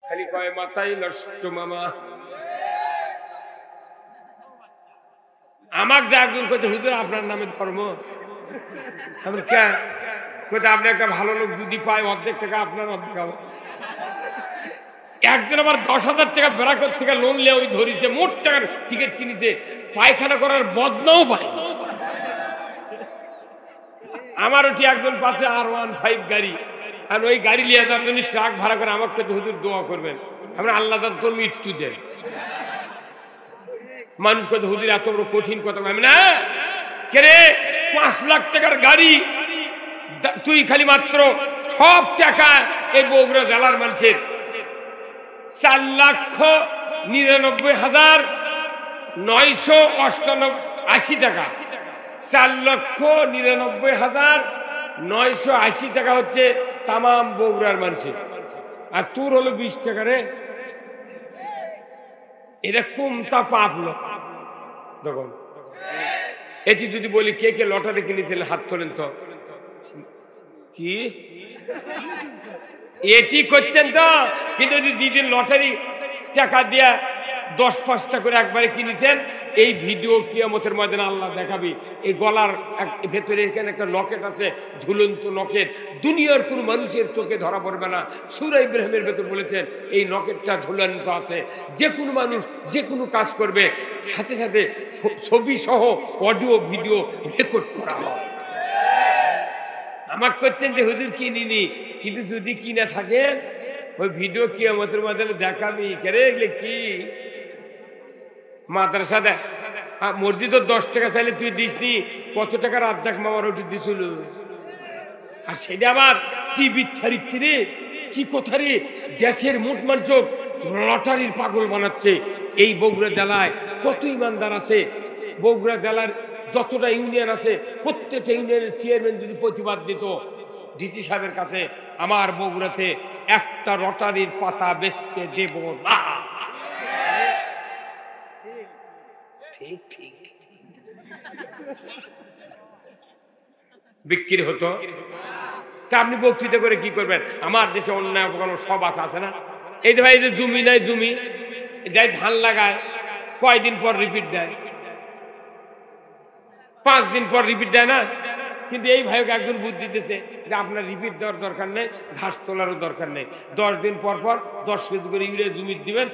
খালি কয় মাথায় নষ্ট মামা। আমাক যা একজন কইতে হুজুর আপনার নামে ধর্ম, আমি কে কইতে আপনি একটা ভালো লোক যদি পায় অর্ধেক টাকা আপনার অর্ধেক আমার। একজন আবার 10,000 টাকা বেড়াকর থেকে লোন নিয়ে ওই ধরিছে, মোট টাকার টিকিট কিনেছে, পায়খানা করার বদনাও পায়। আমার ওটি একজন পাচ্ছে R15 গাড়ি, আর ওই গাড়ি নিয়ে যাওয়ার জন্য ট্রাক ভাড়া করে আমাকে কইতে হুজুর দোয়া করবেন, আমরা আল্লাহ তাআলা তোর মৃত্যু দেন। মানুষ কত হুজুর এত বড় কঠিন কথা, আমি না কে রে 5 লাখ টাকার গাড়ি তুই খালি মাত্র সব টাকা এই বগুড়া জেলার মানুষের 4,99,980 টাকা, 4,99,980 টাকা হচ্ছে তামাম বগুড়ার মানুষের, আর তোর হলো 20 টাকা রে। এরকম তা পাপ লোক। তখন এটি যদি বলি কে কে লটারি কিনেছিল হাত তোলেন তো, কি এটি করছেন তো? কিন্তু যেদিন লটারি টাকা দিয়া 10-5টা করে একবারে কিনেছেন, এই ভিডিও কিয়ামতের ময়দানে আল্লাহ দেখাবি। এই গলার ভেতরে এখানে একটা লকেট আছে, ঝুলন্ত লকেট, দুনিয়ার কোন মানুষের চোখে ধরা পড়বে না। সূরা ইব্রাহিমের ভেতর বলেছেন এই লকেটটা ঝুলন্ত আছে, যে কোনো মানুষ যে কোনো কাজ করবে সাথে সাথে ছবি সহ অডিও ভিডিও রেকর্ড করা হয়। আমার করছেন যে হুজুর কিনিনি, কিন্তু যদি কিনা থাকে ওই ভিডিও কিয়ামতের ময়দানে দেখাবি। কেরে এগুলো কি মাদ্রাসা দেয়, মসজিদে 10 টাকা চাইলে তুই দিসনি, কত টাকার অর্ধেক মামার ওটি দিছিল, আর সেটা আবার টিভি ছাড়িচ্ছে রে। কি কথা রে, দেশের মোট মানুষ লটারির পাগল বানাচ্ছে। এই বগুড়া জেলায় কত ইমানদার আছে, বগুড়া জেলার যতটা ইউনিয়ন আছে প্রত্যেকটা ইউনিয়নের চেয়ারম্যান যদি প্রতিবাদ দিত ডিসি সাহেবের কাছে, আমার বগুড়াতে একটা লটারির পাতা বেচতে দেব না, ঠিক ঠিক বিক্রি হতো। তা আপনি বক্তৃতা করে কি করবেন? আমার দেশে অন্যায় কোনো সব আছে না? এই যে ভাই এই যে জমি নাই, জমি যাই ধান লাগায় কয়দিন পর রিপিট দেয়, 5 দিন পর রিপিট দেয় না। কিন্তু এই ভাইকে একজন বুদ্ধি দিতেছে যে আপনার রিপিট দেওয়ার দরকার নেই, ঘাস তোলারও দরকার নেই, 10 দিন পর পর 10 কেজি করে ইউরিয়া জমি দিবেন,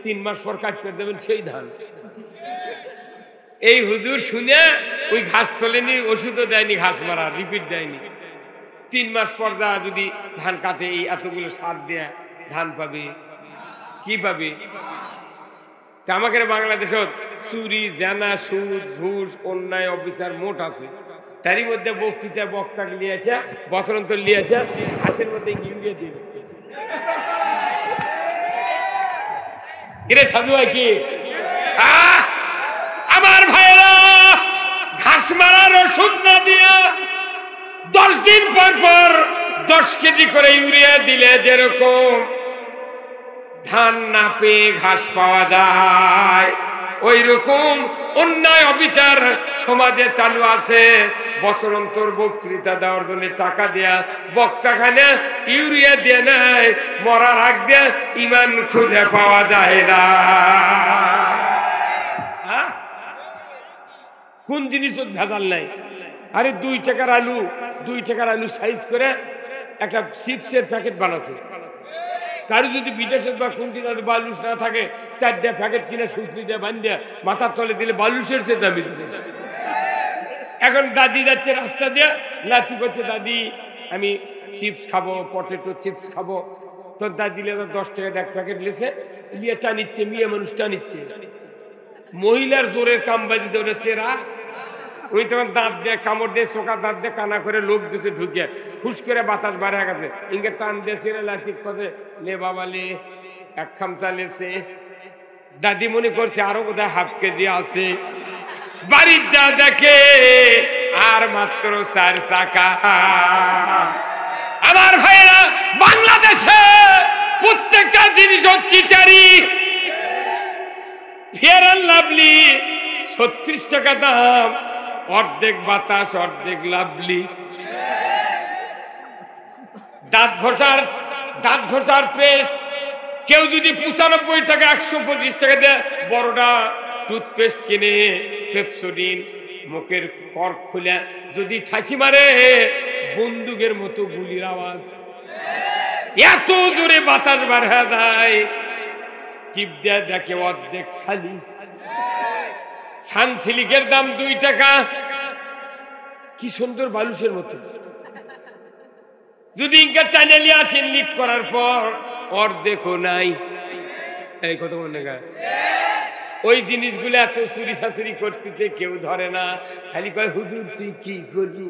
3 মাস পর কাট করে দেবেন সেই ধান। এই হুজুর শুনে ওই ঘাস তোলেনি, ওষুধও দেয়নি, ঘাস মারা রিপিট দেয়নি। 3 মাস পর যা যদি ধান কাটে এই এতগুলো সার দেয়া ধান পাবে, কি পাবে? আমাকে বাংলাদেশে চুরি, জানা, সুদ, ঘুষ, অন্যায়, অবিচার মোট আছে। তারই মধ্যে বক্তৃতা বক্তা লিয়েছে, বছরন্তর লিয়েছে, হাতের মধ্যে ইউরিয়া দিবে। কিরে সাধু ভাই কি আমার ভাইরা ঘাস মারার ওষুধ না দিয়া 10 দিন পর পর 10 কেজি করে ইউরিয়া দিলে যেরকম ধান না পেয়ে ঘাস পাওয়া যায়, ওই রকম অন্যায় অবিচার সমাজে চালু আছে। বছর অন্তর বক্তৃতা দেওয়ার জন্য টাকা দেয়া বক্তাখানে ইউরিয়া দিয়ে নেয়, মরার আগ দিয়ে ইমান খুঁজে পাওয়া যায় না। কোন জিনিস ভেজাল নাই? আরে 2 টাকার আলু সাইজ করে একটা চিপসের প্যাকেট বানাচ্ছে। কারো যদি বিদেশের বা কোনটি বালুস না থাকে, 4টা প্যাকেট কিনে সুতি দিয়ে বান্ধিয়া মাথার তলে দিলে বালুসের চেয়ে দামি দিতে। এখন দাদি যাচ্ছে রাস্তা দিয়ে, লাথি করছে, দাদি আমি চিপস খাবো, পটেটো চিপস খাবো। তোর দাদি 10 টাকা 1 প্যাকেট লেছে, নিয়ে টানিচ্ছে, মেয়ে মানুষ টানিচ্ছে। মহিলার জোরের কাম বাজিতে ওটা চেরা, ওই তখন দাঁত দিয়ে কামড় দিয়ে চোখা দাঁত দিয়ে কানা করে লোক দিচ্ছে, ঢুকিয়ে ফুস করে বাতাস বাড়ে গেছে, ইঙ্গে টান দিয়ে চেরে লাথি করে লে বাবা লে 1 খামচা লেছে। দাদি মনে করছে আরো বোধহয় ½ কেজি আছে। বাড়ির যা দেখে আর মাত্র 4 চাকা। আমার ভাইরা বাংলাদেশে প্রত্যেকটা জিনিস চিটারি। ফেয়ার অ্যান্ড লাভলি 36 টাকা দাম, অর্ধেক বাতাস অর্ধেক লাভলি। দাঁত ঘষার পেস্ট কেউ যদি 95 টাকা 125 টাকা দেয় বড়টা টুথপেস্ট কিনে পেপসোডিন মুখের কর্ক খুলে যদি ঠাসি মারে বন্দুকের মতো গুলির আওয়াজ, এত জোরে বাতাস বার হয়ে যায়, টিপ দেয়া দেখে অর্ধেক খালি। সানসিলিকের দাম 2 টাকা, কি সুন্দর বালুসের মতো। যদি ইনকা টানেলি আসেন লিক করার পর অর্ধেকও নাই। এই কত মনে গায় ওই জিনিসগুলো এত চুরি শাচুরি করতেছে, কেউ ধরে না, খালি কয় হুজুর তুই কি করবি।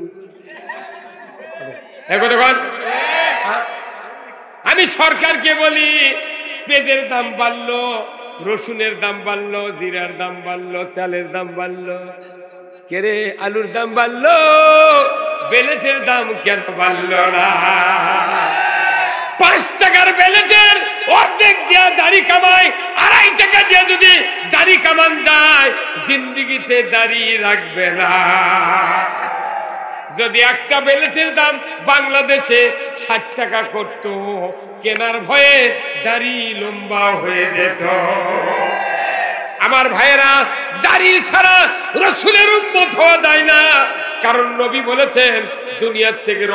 আমি সরকারকে বলি পেঁয়াজের দাম বাড়লো, রসুনের দাম বাড়লো, জিরার দাম বাড়লো, তেলের দাম বাড়লো, কেরে আলুর দাম বাড়লো, বেলেটের দাম কেন বাড়লো না? 5 টাকার বেলেটের অর্ধেক দিয়ে দাড়ি কামাই, 2.5 টাকা দিয়ে যদি দাড়ি কামান যায় জিন্দিগিতে দাড়ি রাখবে না। যদি একটা বেলেটের দাম বাংলাদেশে 60 টাকা করত, কেনার ভয়ে দাড়ি লম্বা হয়ে যেত। আমার ভাইয়েরা, দাড়ি ছাড়া রাসূলের উম্মত হওয়া যায় না, কারণ নবী বলেছেন দুনিয়ার থেকে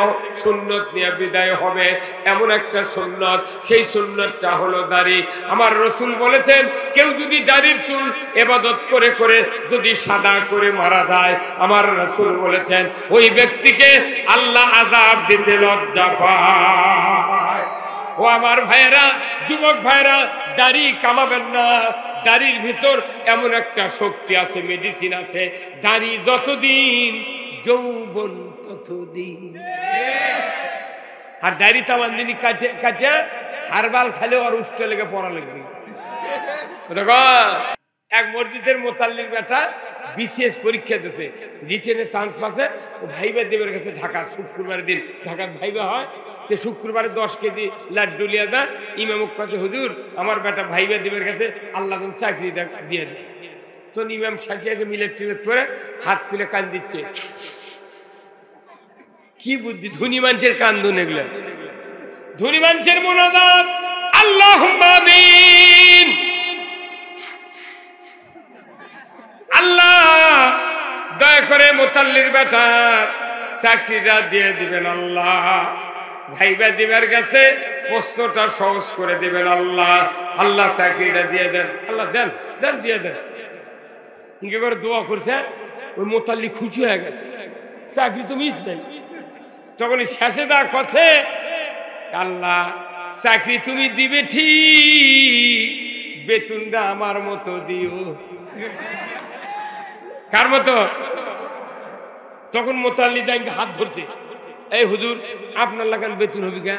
সুন্নত নিয়ে বিদায় হবে, এমন একটা সুন্নত, সেই সুন্নতটা হলো দাড়ি। আমার রাসূল বলেছেন কেউ যদি দাড়ির চুল ইবাদত করে করে যদি সাদা করে মারা যায়, আমার রাসূল বলেছেন ওই ব্যক্তিকে আল্লাহ আযাব দিতে লজ্জা পায়। ও আমার ভাইয়েরা, যুবক ভাইয়েরা, দাড়ি কামাবেন না। দাড়ির ভিতর এমন একটা শক্তি আছে, মেডিসিন আছে। দাড়ি যতদিন যৌবন ততদিন। আর দাড়ি তামান দিনই কাটে কাটে হারবাল খালে আর উষ্ঠ লেগে পড়া লাগবে। এক মসজিদের মোতাল্লির বেটা বিসিএস পরীক্ষা দিয়েছে, রিটেনে চান্স পাচ্ছে। ও ভাইবা দেবের কাছে ঢাকা, শুক্রবারের দিন ঢাকার ভাইবা হয়, যে শুক্রবারে 10 কেজি লাড্ডু লিয়া দেয়। ইমামুক কাছে হুজুর আমার বেটা ভাইবা দেবের কাছে আল্লাহ চাকরিটা দিয়ে দেয়। তো ইমাম সাজিয়ে মিলেট টিলেট করে হাত তুলে কান দিচ্ছে। কি বুদ্ধি! ধনী মানুষের কান্দন এগুলো, ধনী মানুষের মোনাজাত। আল্লাহুম্মা আমিন। আল্লাহ দয়া করে মোতাল্লির বেটার চাকরিটা দিয়ে দিবেন আল্লাহ, ভাইবা দিবার কাছে প্রশ্নটা সহজ করে দিবেন আল্লাহ, আল্লাহ চাকরিটা দিয়ে দেন, আল্লাহ দেন দেন দিয়ে দেন। ইনকে করে দোয়া করছে, ওই মোতাল্লি খুশি হয়ে গেছে, চাকরি তো মিস নাই। তখন শেষে দা কথা, আল্লাহ চাকরি তুমি দিবে ঠিক, বেতনটা আমার মতো দিও। কার মতো? তখন মোতাল্লি যাইকে হাত ধরছে, এই হুজুর আপনার লাগান বেতন হবে কে?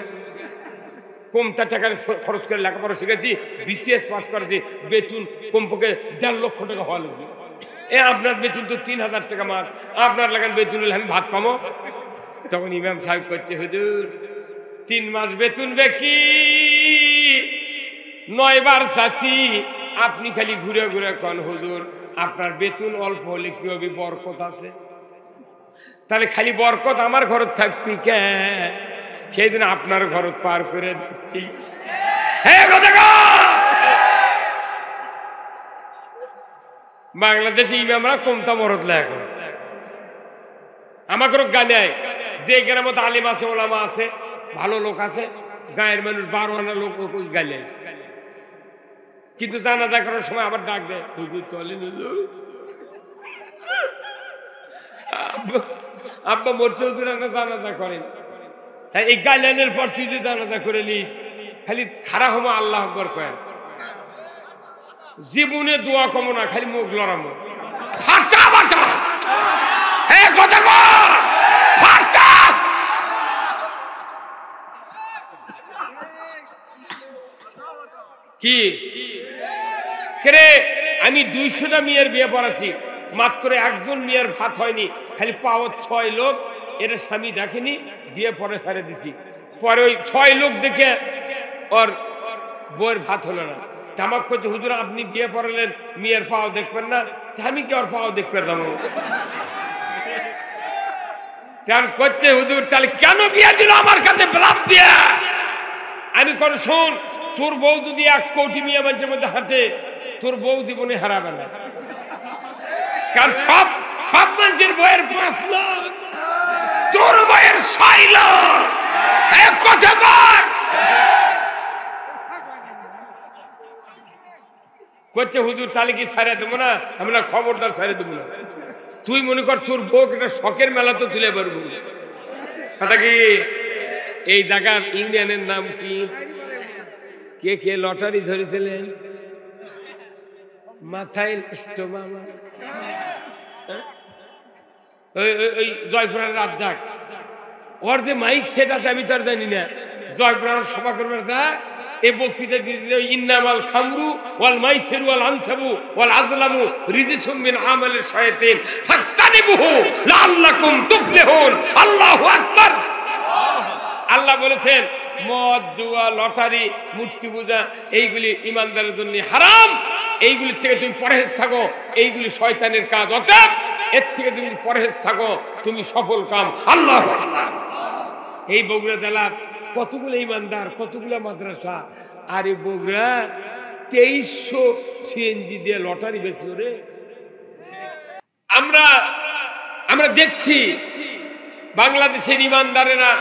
কমতা টাকা খরচ করে লেখাপড়া শিখেছি, বিসিএস পাস করেছি, বেতন কমপক্ষে 1.5 লক্ষ টাকা হওয়া লাগবে। আপনার বেতন তো 3000 টাকা মাস, আপনার লাগান বেতন হলে আমি ভাত পাবো। তখন ইমাম সাহেব করছে, হুজুর 3 মাস বেতন বেকি 9 বার চাষি, আপনি খালি ঘুরে ঘুরে কন হুজুর আপনার বেতন অল্প হলে কি হবে, বরকত আছে। তাহলে খালি বরকত আমার ঘর থাকবি কে? সেই দিন আপনার ঘর পার করে দিচ্ছি। বাংলাদেশে ইমামরা কমতা মরদ লাগে, আমাকে গালে আয়। যে গ্রামত আলিম আছে, ওলামা আছে, ভালো লোক আছে, গায়ের মানুষ 12 আনা লোক গালে, কিন্তু জানাজা করার সময় আবার ডাক দেয়, হুজুর চলেন হুজুর, আব্বা মরছে, হুজুর একটা জানাজা করেন। তাই এই গাইলানের পর তুই যদি জানাজা করে নিস, খালি খারা হবো আল্লাহ আকবার কয়, জীবনে দোয়া কমো না, খালি মুখ লড়ামো। ফাটা বাটা কথা ফাটা। কি রে, আমি 200টা মেয়ের বিয়ে পড়াছি, মাত্র একজন মেয়ের ভাত হয়নি, খালি পাওয়ার 6 লোক, এর স্বামী দেখেনি, বিয়ে পরে ফেলে দিছি। পরে ওই 6 লোক দেখে ওর বউয়ের ভাত হলো না। তামাক করছে, হুজুর আপনি বিয়ে পড়ালেন, মেয়ের পাও দেখবেন না? আমি কি ওর পাও দেখতে পারলাম? করছে হুজুর তাহলে কেন বিয়ে দিল আমার কাছে ব্লাফ দিয়ে? আমি কোন শোন, তোর বউ যদি 1 কোটি মিয়া মানুষের মধ্যে হাঁটে, তোর বউ জীবনে হারাবে না। কারণ সব মানুষের বইয়ের 5 লাখ, তোর বইয়ের 6 লাখ। কথা কর করছে হুজুর, তাহলে কি ছাড়া দেবো না? আমরা খবরদার ছাড়া দেবো না। তুই মনে কর তোর বউ একটা শখের মেলা তো তুলে পারবো। কথা কি? এই জায়গার ইউনিয়নের নাম কি? কে কে লটারি ধরেছিলেন? মাথায় নষ্ট মামা। ওই জয়পুরের রাজ্জাক, ওর যে মাইক সেট আছে আমি তো আর জানি না। জয়পুরের সভা করবার যা এই বক্তৃতা দিতে, ইন্নামাল খামরু ওয়াল মাইসিরু ওয়াল আনসাবু ওয়াল আজলামু রিজসুম মিন আমালিশ শায়াতিন ফাস্তানিবুহু লাআল্লাকুম তুফলিহুন। আল্লাহু আকবার। আল্লাহ বলেছেন মদ, জুয়া, লটারি, মূর্তি পূজা এইগুলি ইমানদারের জন্য হারাম। এইগুলির থেকে তুমি পরহেজ থাকো, এইগুলি শয়তানের কাজ। অতএব এর থেকে তুমি পরহেজ থাকো, তুমি সফল কাম। আল্লাহু আকবার। এই বগুড়া জেলার কতগুলো ইমানদার, কতগুলো মাদ্রাসা, আর এই বগুড়া 2300 সিএনজি দিয়ে লটারি বেচল রে। আমরা দেখছি বাংলাদেশের ইমানদারেরা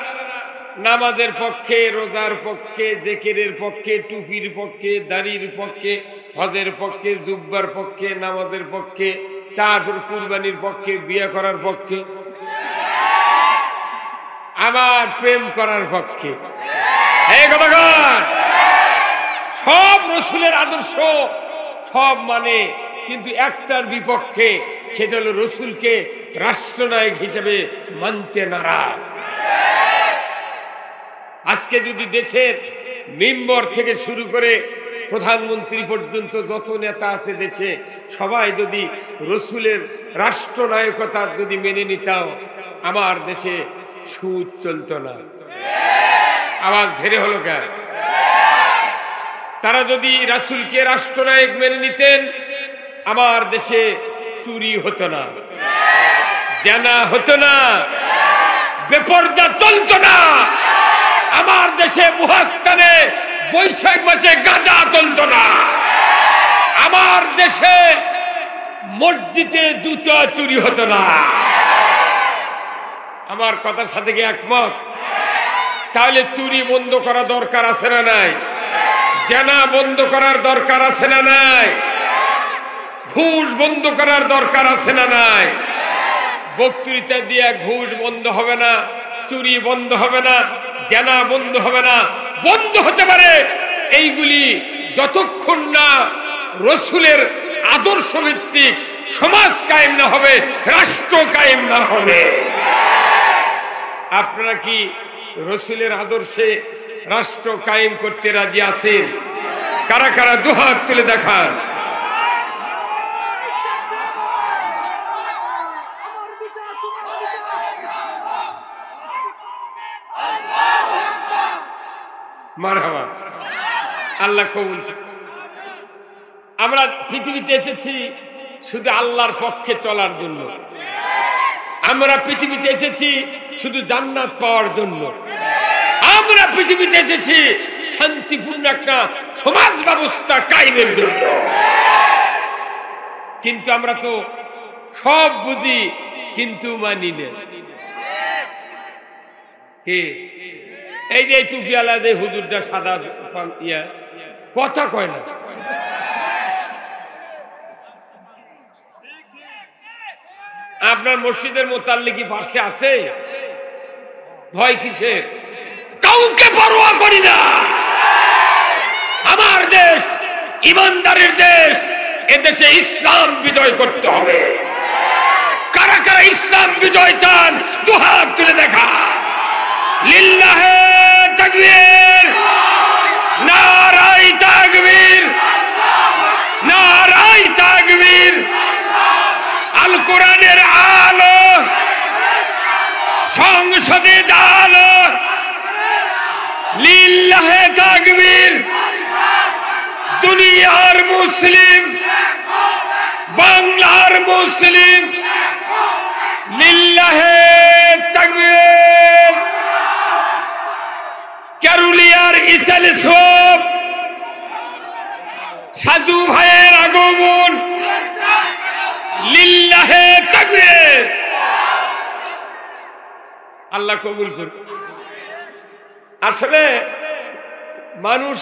নামাজের পক্ষে, রোজার পক্ষে, জিকিরের পক্ষে, টুপির পক্ষে, দাড়ির পক্ষে, হজের পক্ষে, জুব্বার পক্ষে, নামাজের পক্ষে, তারপর কুরবানির পক্ষে, বিয়ে করার পক্ষে, আবার প্রেম করার পক্ষে। এই কথা সব রসুলের আদর্শ সব মানে, কিন্তু একটার বিপক্ষে, সেটা হলো রসুলকে রাষ্ট্রনায়ক হিসেবে মানতে নারাজ। আজকে যদি দেশের মেম্বার থেকে শুরু করে প্রধানমন্ত্রী পর্যন্ত যত নেতা আছে দেশে, সবাই যদি রসুলের রাষ্ট্রনায়কতা যদি মেনে নিতাম, আমার দেশে সুদ চলত না। আওয়াজ ধীরে হলো কেন? তারা যদি রাসূলকে রাষ্ট্রনায়ক মেনে নিতেন, আমার দেশে চুরি হতো না, জানা হতো না, বেপরদা চলতো না। আমার দেশে মুহাস্তানে বৈশাখ মাসে গাঁজা চলতো না। আমার দেশে মসজিদে জুতা চুরি হতো না। আমার কথার সাথে কি একমত? তাহলে চুরি বন্ধ করা দরকার আছে না নাই? জানা বন্ধ করার দরকার আছে না নাই? ঘুষ বন্ধ করার দরকার আছে না নাই? বক্তৃতা দিয়ে ঘুষ বন্ধ হবে না, চুরি বন্ধ হবে না, জানা বন্ধ হবে না। বন্ধ হতে পারে এইগুলি যতক্ষণ না রসুলের আদর্শ ভিত্তিক সমাজ কায়েম না হবে, রাষ্ট্র কায়েম না হবে। আপনারা কি রসুলের আদর্শে রাষ্ট্র কায়েম করতে রাজি আছেন? কারা কারা দুহাত তুলে দেখান। মারহাবা, আল্লাহ কবুল। আমরা পৃথিবীতে এসেছি শুধু আল্লাহর পক্ষে চলার জন্য। আমরা পৃথিবীতে এসেছি শুধু জান্নাত পাওয়ার জন্য। আমরা পৃথিবীতে এসেছি শান্তিপূর্ণ একটা সমাজ ব্যবস্থা কায়েমের জন্য। কিন্তু আমরা তো সব বুঝি কিন্তু মানি না। এই যে টুপিওয়ালা যে হুজুরটা সাদা কথা কয় না। আপনার মসজিদের মোতাল্লিকি পাশে আছে? ভয় কিসের? কাউকে পরোয়া করি না। আমার দেশ ইমানদারের দেশ। এদেশে ইসলাম বিজয় করতে হবে। কারা কারা ইসলাম বিজয় চান দুহাত তুলে দেখা। লিল্লাহে তাকবীর, নারায়ে তাকবীর, নারায়ে তাকবীর। আল কোরআনের আলো সংসদে আলো। লিল্লাহে তাকবীর। দুনিয়ার মুসলিম, বাংলার মুসলিম, লিল্লাহে তাকবীর। ক্যারুলিয়ার ইসাল সব সাজু ভাইয়ের আগমন, লিল্লাহে তাকবীর। আল্লাহ কবুল করুন। আসলে মানুষ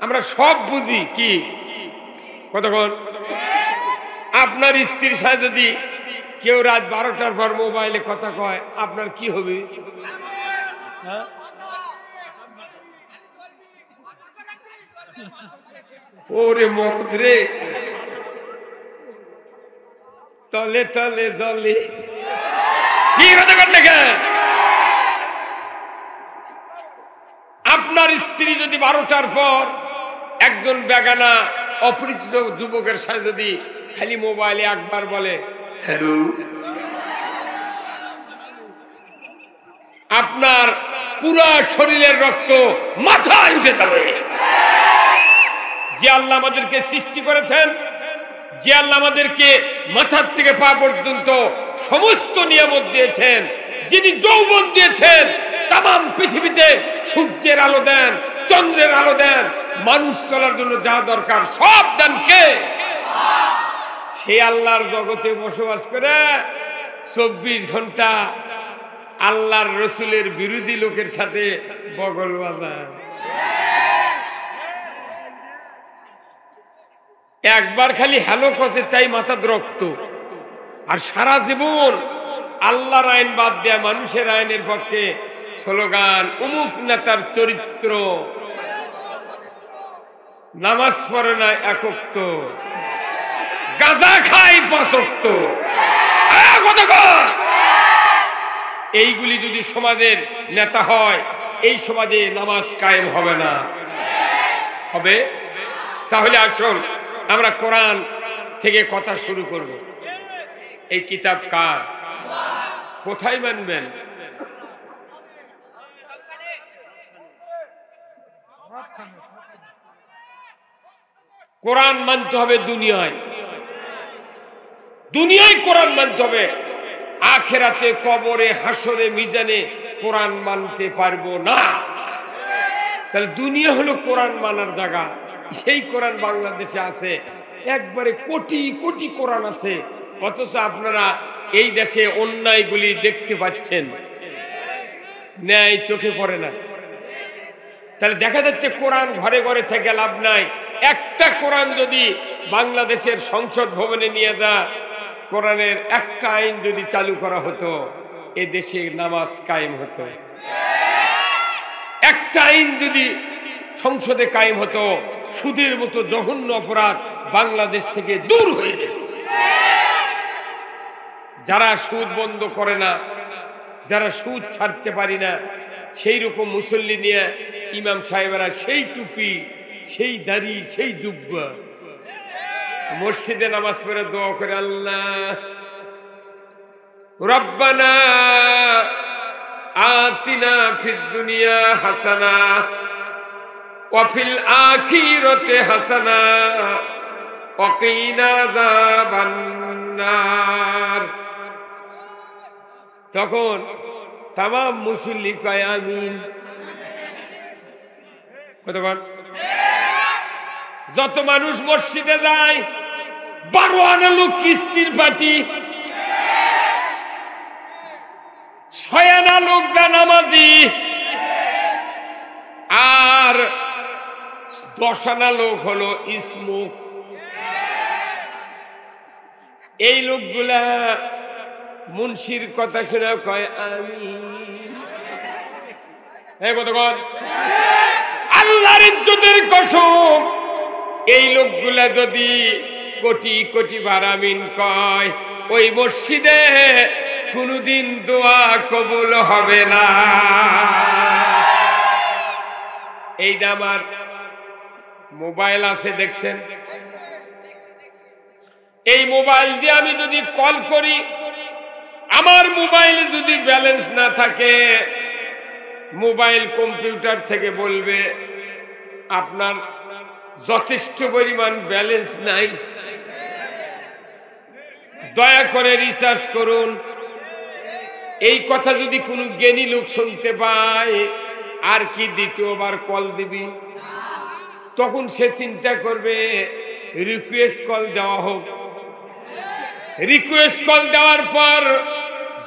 আমরা সব বুঝি কি কতক্ষণ। আপনার স্ত্রীর সাথে যদি কেউ রাত 12টার পর মোবাইলে কথা কয়, আপনার কি হবে? হ্যাঁ, ওরে মদ রে, তলে তলে জলে কি কথা কর দেখে। আপনার স্ত্রী যদি 12টার পর একজন বেগানা অপরিচিত যুবকের সাথে যদি খালি মোবাইলে একবার বলে হ্যালো, আপনার পুরা শরীরের রক্ত মাথায় উঠে যাবে। যে আল্লাহ আমাদেরকে সৃষ্টি করেছেন, যে আল্লাহ আমাদেরকে মাথার থেকে পা পর্যন্ত সমস্ত নিয়ামত দিয়েছেন, যিনি যৌবন দিয়েছেন, তাম পৃথিবীতে সূর্যের আলো দেন, চন্দ্রের আলো দেন, মানুষ চলার জন্য যা দরকার সব দেন কে? সেই আল্লাহর জগতে বসবাস করে 24 ঘন্টা আল্লাহর রসুলের বিরোধী লোকের সাথে বগল বাঁধান। একবার খালি হ্যালো কষে তাই মাথার রক্ত, আর সারা জীবন আল্লাহর আইন বাদ দেয়া মানুষের আইনের পক্ষে স্লোগান, অমুক নেতার চরিত্র, নামাজ পড়ে না একক্ত, গাঁজা খাই 5 ওয়াক্ত। এইগুলি যদি সমাজের নেতা হয়, এই সমাজে নামাজ কায়েম হবে না। হবে? তাহলে আসুন আমরা কোরআন থেকে কথা শুরু করব। এই কিতাব কার? কোথায় মানবেন? কোরআন মানতে হবে দুনিয়ায়, দুনিয়ায় কোরআন মানতে হবে। আখিরাতে, কবরে, হাসরে, মিজানে কোরআন মানতে পারবো না। তাহলে দুনিয়া হলো কোরআন মানার জায়গা। সেই কোরআন বাংলাদেশে আছে, একবারে কোটি কোটি কোরআন আছে, অথচ আপনারা এই দেশে অন্যায়গুলি দেখতে পাচ্ছেন, ন্যায় চোখে পড়ে না। তাহলে দেখা যাচ্ছে কোরআন ঘরে ঘরে থেকে লাভ নাই। একটা কোরআন যদি বাংলাদেশের সংসদ ভবনে নিয়ে যা, কোরআনের একটা আইন যদি চালু করা হতো, এ দেশে নামাজ কায়েম হতো। একটা আইন যদি সংসদে কায়েম হতো, সুদের মতো জঘন্য অপরাধ বাংলাদেশ থেকে দূর হয়ে যেত। যারা সুদ বন্ধ করে না, যারা সুদ ছাড়তে পারি না, সেই রকম মুসল্লি নিয়ে ইমাম সাহেবেরা সেই টুপি, সেই দাড়ি, সেই জুব্বা, মসজিদে নামাজ পড়ে দোয়া করে, আল্লাহ রব্বানা আতিনা ফিদ দুনিয়া হাসানা ওয়া ফিল আখিরাতি হাসানা ওয়া কিনা আযাবান নার। তখন তামাম মুসল্লি কয় আমিন। কতক্ষণ? যত মানুষ মসজিদে যায়, 12 আনা লোক কিস্তির পার্টি, 6 আনা লোক বেনামাজি, আর 10 আনা লোক হলো ইসমুখ। এই লোকগুলা মুন্সির কথা শুনে কয় আমিন। কতক্ষণ? আল্লাহর ইজ্জতের কসম, এই লোকগুলা যদি কোটি কোটি বার আমিন কয়, ওই মসজিদে কোনদিন দোয়া কবুল হবে না। এই যে আমার মোবাইল আছে দেখছেন, এই মোবাইল দিয়ে আমি যদি কল করি, আমার মোবাইলে যদি ব্যালেন্স না থাকে, মোবাইল কম্পিউটার থেকে বলবে আপনার যথেষ্ট পরিমাণ ব্যালেন্স নাই, দয়া করে রিচার্জ করুন। এই কথা যদি কোনো জ্ঞানী লোক শুনতে পায়, আর কি দ্বিতীয়বার কল দিবি? তখন সে চিন্তা করবে রিকোয়েস্ট কল দেওয়া হোক। রিকোয়েস্ট কল দেওয়ার পর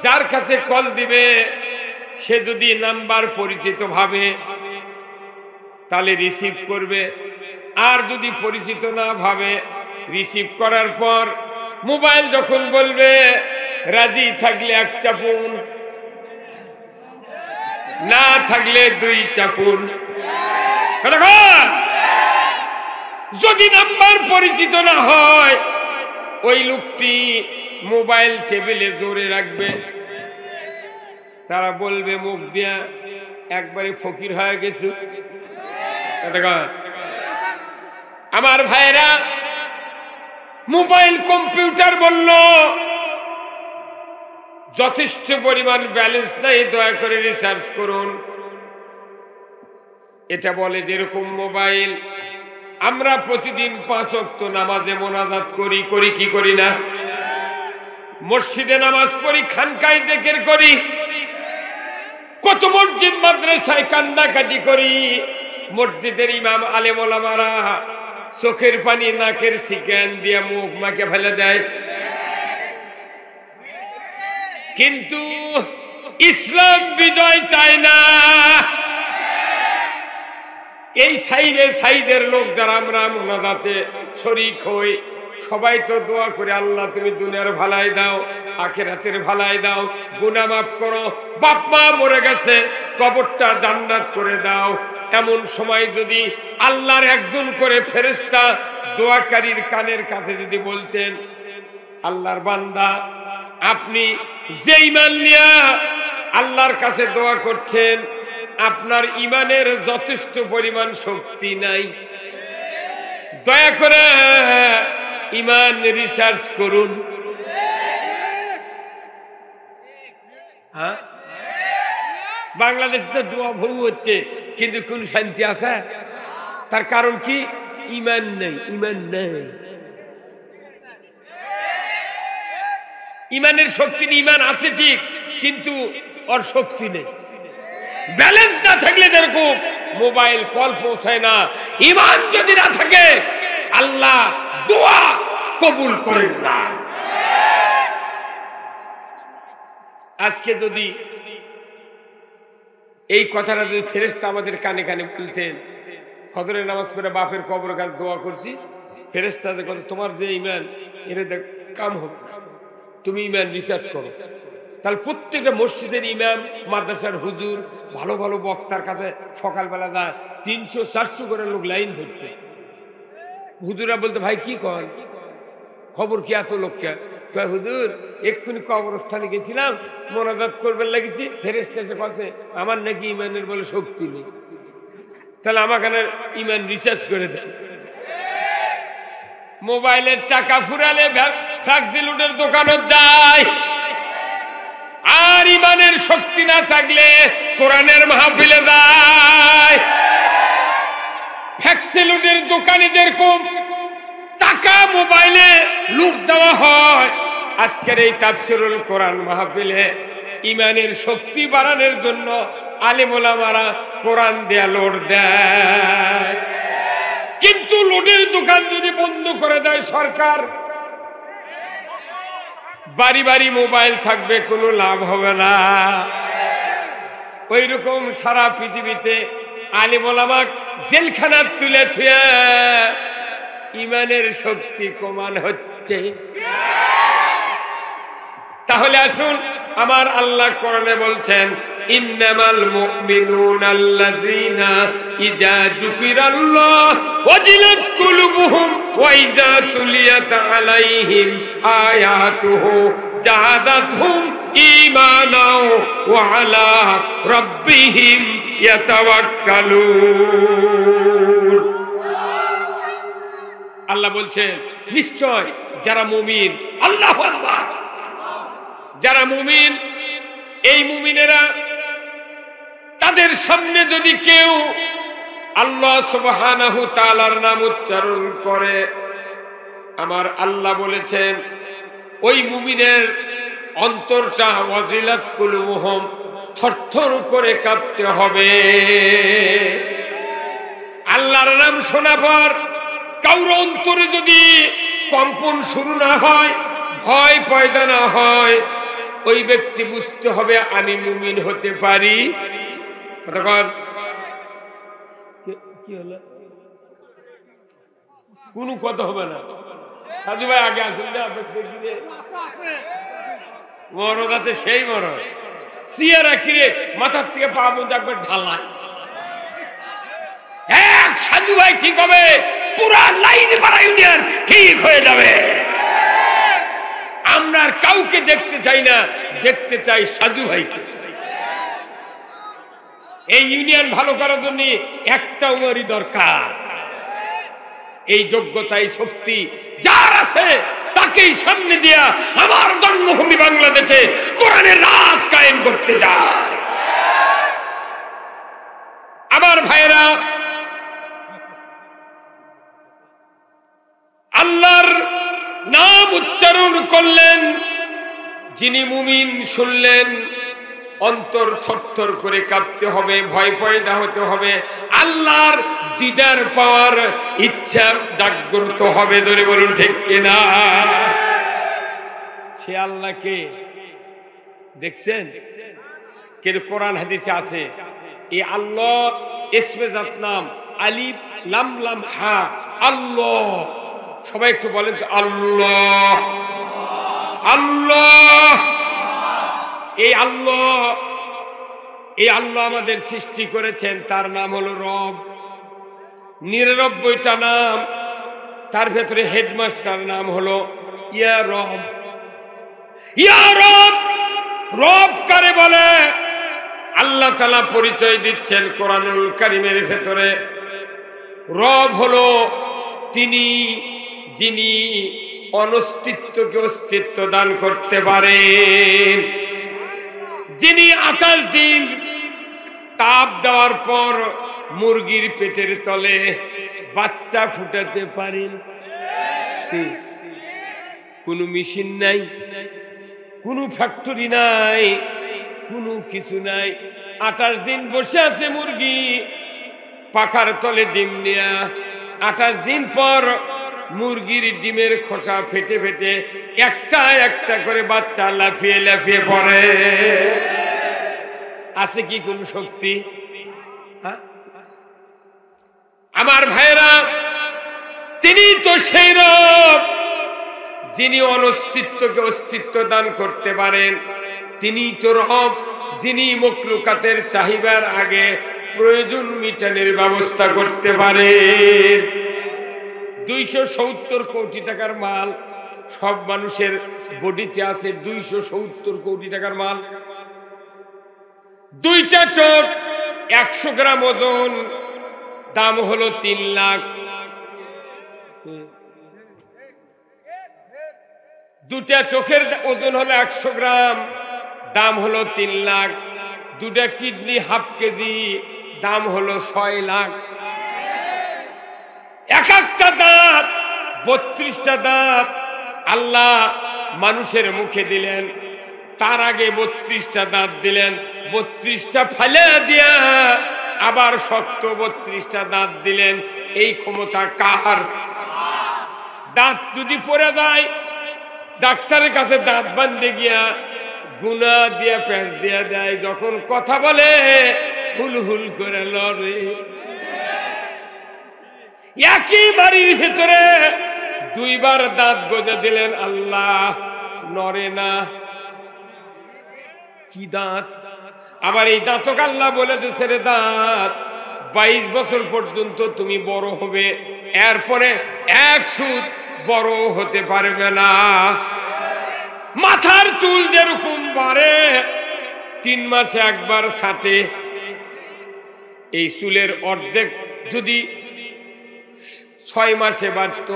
যার কাছে কল দিবে সে যদি নাম্বার পরিচিত ভাবে তাহলে রিসিভ করবে, আর যদি পরিচিত না ভাবে রিসিভ করার পর মোবাইল যখন বলবে রাজি থাকলে 1 চাপুন, না থাকলে 2 চাপুন। যদি নাম্বার পরিচিত না হয় ওই লোকটি মোবাইল টেবিলে জোরে রাখবে, তারা বলবে মুখ দিয়া একবারে ফকির হয়ে গেছে। আমার ভাইরা, মোবাইল কম্পিউটার বলল যথেষ্ট পরিমাণ ব্যালেন্স নাই, দয়া করে রিসার্চ করুন। এটা বলে যেরকম মোবাইল আমরা প্রতিদিন 5 ওয়াক্ত নামাজে মোনাজাত করি কি করি না? মসজিদে নামাজ পড়ি, খানকায় জিকির করি, কত মসজিদ মাদ্রাসায় কান্নাকাটি করি। মসজিদের ইমাম আলেম ওলামারা চোখের পানি নাকের সিকেন দিয়ে মুখ মাকে ফেলে দেয়, কিন্তু ইসলাম বিজয় চায় না। এই সাইদের লোক যারা আমরা মোনাজাতে শরীক হই, সবাই তো দোয়া করে আল্লাহ তুমি দুনিয়ার ভালাই দাও, আখিরাতের ভালাই দাও, গুনাহ মাফ করো, বাপ মা মরে গেছে কবরটা জান্নাত করে দাও। এমন সময় যদি আল্লাহর একজন করে ফেরেশতা দোয়াকারীর কানের কাছে যদি বলতেন, আল্লাহর বান্দা আপনি যে ঈমান নিয়ে আল্লাহর কাছে দোয়া করছেন আপনার ঈমানের যথেষ্ট পরিমাণ শক্তি নাই, দয়া করে ঈমান রিসার্চ করুন। হ্যাঁ, বাংলাদেশে তো দোয়া বহু হচ্ছে, কিন্তু কোন শান্তি আছে? তার কারণ কি? ঈমান নেই। ঈমান নেই, ঈমানের শক্তি নেই। ঈমান আছে ঠিক, কিন্তু ওর শক্তি নেই। ব্যালেন্স না থাকলে যেরকম মোবাইল কল পৌঁছায় না, ঈমান যদি না থাকে আল্লাহ দোয়া কবুল করেন না। আজকে যদি এই কথাটা যদি ফেরেশতা আমাদের কানে কানে বলতেন, ফজরের নামাজ পড়ে বাপের কবরের কাছে দোয়া করছি, ফেরেশতা যে কথা তোমার যে ঈমান এর কাম হবে, তুমি ঈমান রিসার্চ করো, তাহলে প্রত্যেকটা মসজিদের ইমাম, মাদ্রাসার হুজুর, ভালো ভালো বক্তার কাছে সকালবেলা যায় 300-400 করে লোক লাইন ধরতে। হুজুরা বলতে ভাই কি কর, খবর কি এত লোককে? হুজুর এক্ষুনি কবরস্থানে গেছিলাম, মোনাজাত করবেন লাগেছি, ফেরেশতা এসে বলছে আমার নাকি ইমানের বলে শক্তি নেই, তাহলে আমাকে ইমান রিসার্চ করে দেয়। মোবাইলের টাকা ফুরালে ফ্যাক্সিলুটের দোকানে যায়, আর ইমানের শক্তি না থাকলে কোরআনের মাহফিলে যায়। ফ্যাক্সিলুটের দোকানে যেরকম টাকা মোবাইলে লুট দেওয়া হয়, আজকের এই তাফসীরুল কোরআন মাহফিলে ইমানের শক্তি বাড়ানোর জন্য আলেম ওলামারা কোরআন দেয়া লোড দেয়। কিন্তু লোডের দোকান যদি বন্ধ করে দেয় সরকার, বাড়ি বাড়ি মোবাইল থাকবে, কোনো লাভ হবে না। ওই রকম সারা পৃথিবীতে আলেম ওলামা জেলখানা তুলে থুয়ে ইমানের শক্তি কমান হচ্ছে। তাহলে আসুন, আমার আল্লাহ কোরআনে বলছেন ইন্নামাল মুমিনুনা আল্লাযীনা ইযা যুকিরাল্লাহ ওয়াজিলাত কুলুবুহুম ওয়া ইযা তুলিয়াত আলাইহিম আয়াতুহু জাদাতহুম ঈমানাও ওয়া আলা রাব্বিহিম ইয়াতাওয়াক্কালুন। আল্লাহ বলছেন নিশ্চয় যারা মুমিন, আল্লাহু আকবার, যারা মুমিন, এই মুমিনেরা তাদের সামনে যদি কেউ আল্লাহ সুবহানাহু তাআলার নাম উচ্চারণ করে, আমার আল্লাহ বলেছেন ওই মুমিনের অন্তরটা ওয়াজিলাত কুলুবুহুম, থরথর করে কাঁপতে হবে। আল্লাহর নাম শোনা পর কারোর অন্তরে যদি কম্পন শুরু না হয়, ভয় পয়দা না হয়, ওই ব্যক্তি বুঝতে হবে আমি মুমিন হতে পারি। কতক্ষণ কি হলো? কোনো কথা হবে না। সাধু ভাই আগে আসুন, মরদাতে সেই মরদ সিয়ারা কিরে মাথার থেকে পা পর্যন্ত একবার ঢালায়। এক সাধু ভাই ঠিক হবে, পুরা লাইন পাড়া ইউনিয়ন ঠিক হয়ে যাবে। আমরা আর কাউকে দেখতে চাই না, দেখতে চাই সাধু ভাইকে। এই ইউনিয়ন ভালো করার জন্য একটা উমরই দরকার। এই যোগ্যতা, এই শক্তি যার আছে তাকেই সামনে দিয়া আমার জন্মভূমি বাংলাদেশে কোরআনের রাজ কায়েম করতে যায়। আমার ভাইরা, আল্লাহর নাম উচ্চারণ করলেন, যিনি মুমিন শুনলেন অন্তর থরথর করে কাঁপতে হবে, ভয় পয়দা হতে হবে, আল্লাহর দিদার পাওয়ার ইচ্ছা জাগ্রত হবে। ধরে বলুন ঠিক কিনা? সে আল্লাহকে দেখছেন? কিন্তু কোরআন হাদিসে আছে এই আল্লাহ ইসমে জাত নাম আলিফ লাম লাম হা, আল্লাহ। সবাই একটু বলেন তো, আল্লাহ আল্লাহ। এই আল্লাহ, এই আল্লাহ আমাদের সৃষ্টি করেছেন, তার নাম হলো রব। ৯৯টা নাম, তার ভেতরে হেডমাস্টার নাম হলো ইয়া রব। ইয়া রব, রব কারে বলে? আল্লাহ তাআলা পরিচয় দিচ্ছেন কোরআনুল কারীমের ভেতরে। রব হলো তিনি যিনি অনস্তিত্বকে অস্তিত্ব দান করতে পারেন, যিনি ২৮ দিন তাপ দেওয়ার পর মুরগির পেটের তলে বাচ্চা ফুটাতে পারেন। কোনো মেশিন নাই, কোনো ফ্যাক্টরি নাই, কোনো কিছু নাই। ২৮ দিন বসে আছে মুরগি পাখার তলে ডিম নেয়া। ২৮ দিন পর মুরগির ডিমের খোসা ফেটে ফেটে একটা একটা করে বাচ্চা লাফিয়ে লাফিয়ে পড়ে। আছে কি কোন শক্তি? আমার ভাইরা, তিনি তো সেই রব যিনি অনস্তিত্বকে অস্তিত্ব দান করতে পারেন। তিনি তো রব যিনি মখলুকাতের চাহিদার আগে প্রয়োজন মিটানোর ব্যবস্থা করতে পারেন। ২৭০ কোটি টাকার মাল সব মানুষের বডিতে আছে। ২৭০ কোটি টাকার মাল। ২টা চোখ ১০০ গ্রাম ওজন, দাম হলো ৩ লাখ। 2টা চোখের ওজন হলো ১০০ গ্রাম, দাম হলো ৩ লাখ। 2টা কিডনি হাফ কেজি, দাম হলো ৬ লাখ। এক একটা দাঁত ৩২টা দাঁত আল্লাহ মানুষের মুখে দিলেন, তার আগে ৩২টা দাঁত দিলেন। ৩২টা ফালে দিয়া আবার শক্ত ৩২টা দাঁত দিলেন। এই ক্ষমতা কার? দাঁত যদি পড়ে যায়, ডাক্তারের কাছে দাঁত বাঁধতে গিয়া গুনা দিয়া প্যাঁচ দিয়া দেয়, যখন কথা বলে হুল হুল করে লড়ে। একই বাড়ির ভিতরে 2 বার দাঁত গজে দিলেন, আল্লাহ নড়ে না। কি দাঁত? আবার এই দাঁতক আল্লাহ বলে দিয়েছে, রে দাঁত 22 বছর পর্যন্ত তুমি বড় হবে, এরপরে 1 সুত বড় হতে পারবে না। মাথার চুল যেরকম বাড়ে 3 মাসে একবার ছাটে, এই চুলের অর্ধেক যদি 6 মাসে বাড়ত,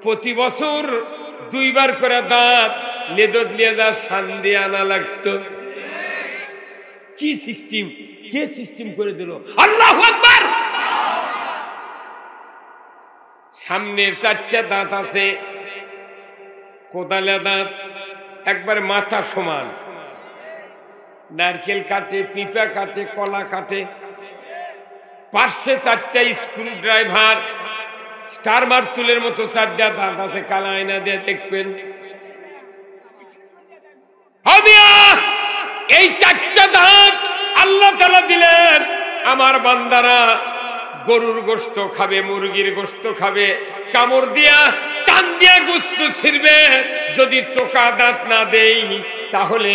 প্রতি বছর 2 বার করে দাঁত লেদত লেদা সান দিয়ে আনা লাগতো। কি সিস্টেম, কে সিস্টেম করে দিল? আল্লাহু আকবার। সামনের 4টা দাঁত আছে, কোদালে দাঁত, একবার মাথা সমান। নারকেল কাটে, পিঁপা কাটে, কলা কাটে। পাশে 4টা স্ক্রু ড্রাইভার, স্টার মার্তুলের মতো 4টা দাঁত আছে, কালা আয়না দিয়ে দেখবেন। এই 4টা দাঁত আল্লাহ তাআলা দিলেন, আমার বান্দারা গরুর গোশত খাবে, মুরগির গোশত খাবে, কামড় দিয়া টান দিয়া গোশত ছিঁড়বে। যদি চোখা দাঁত না দেই তাহলে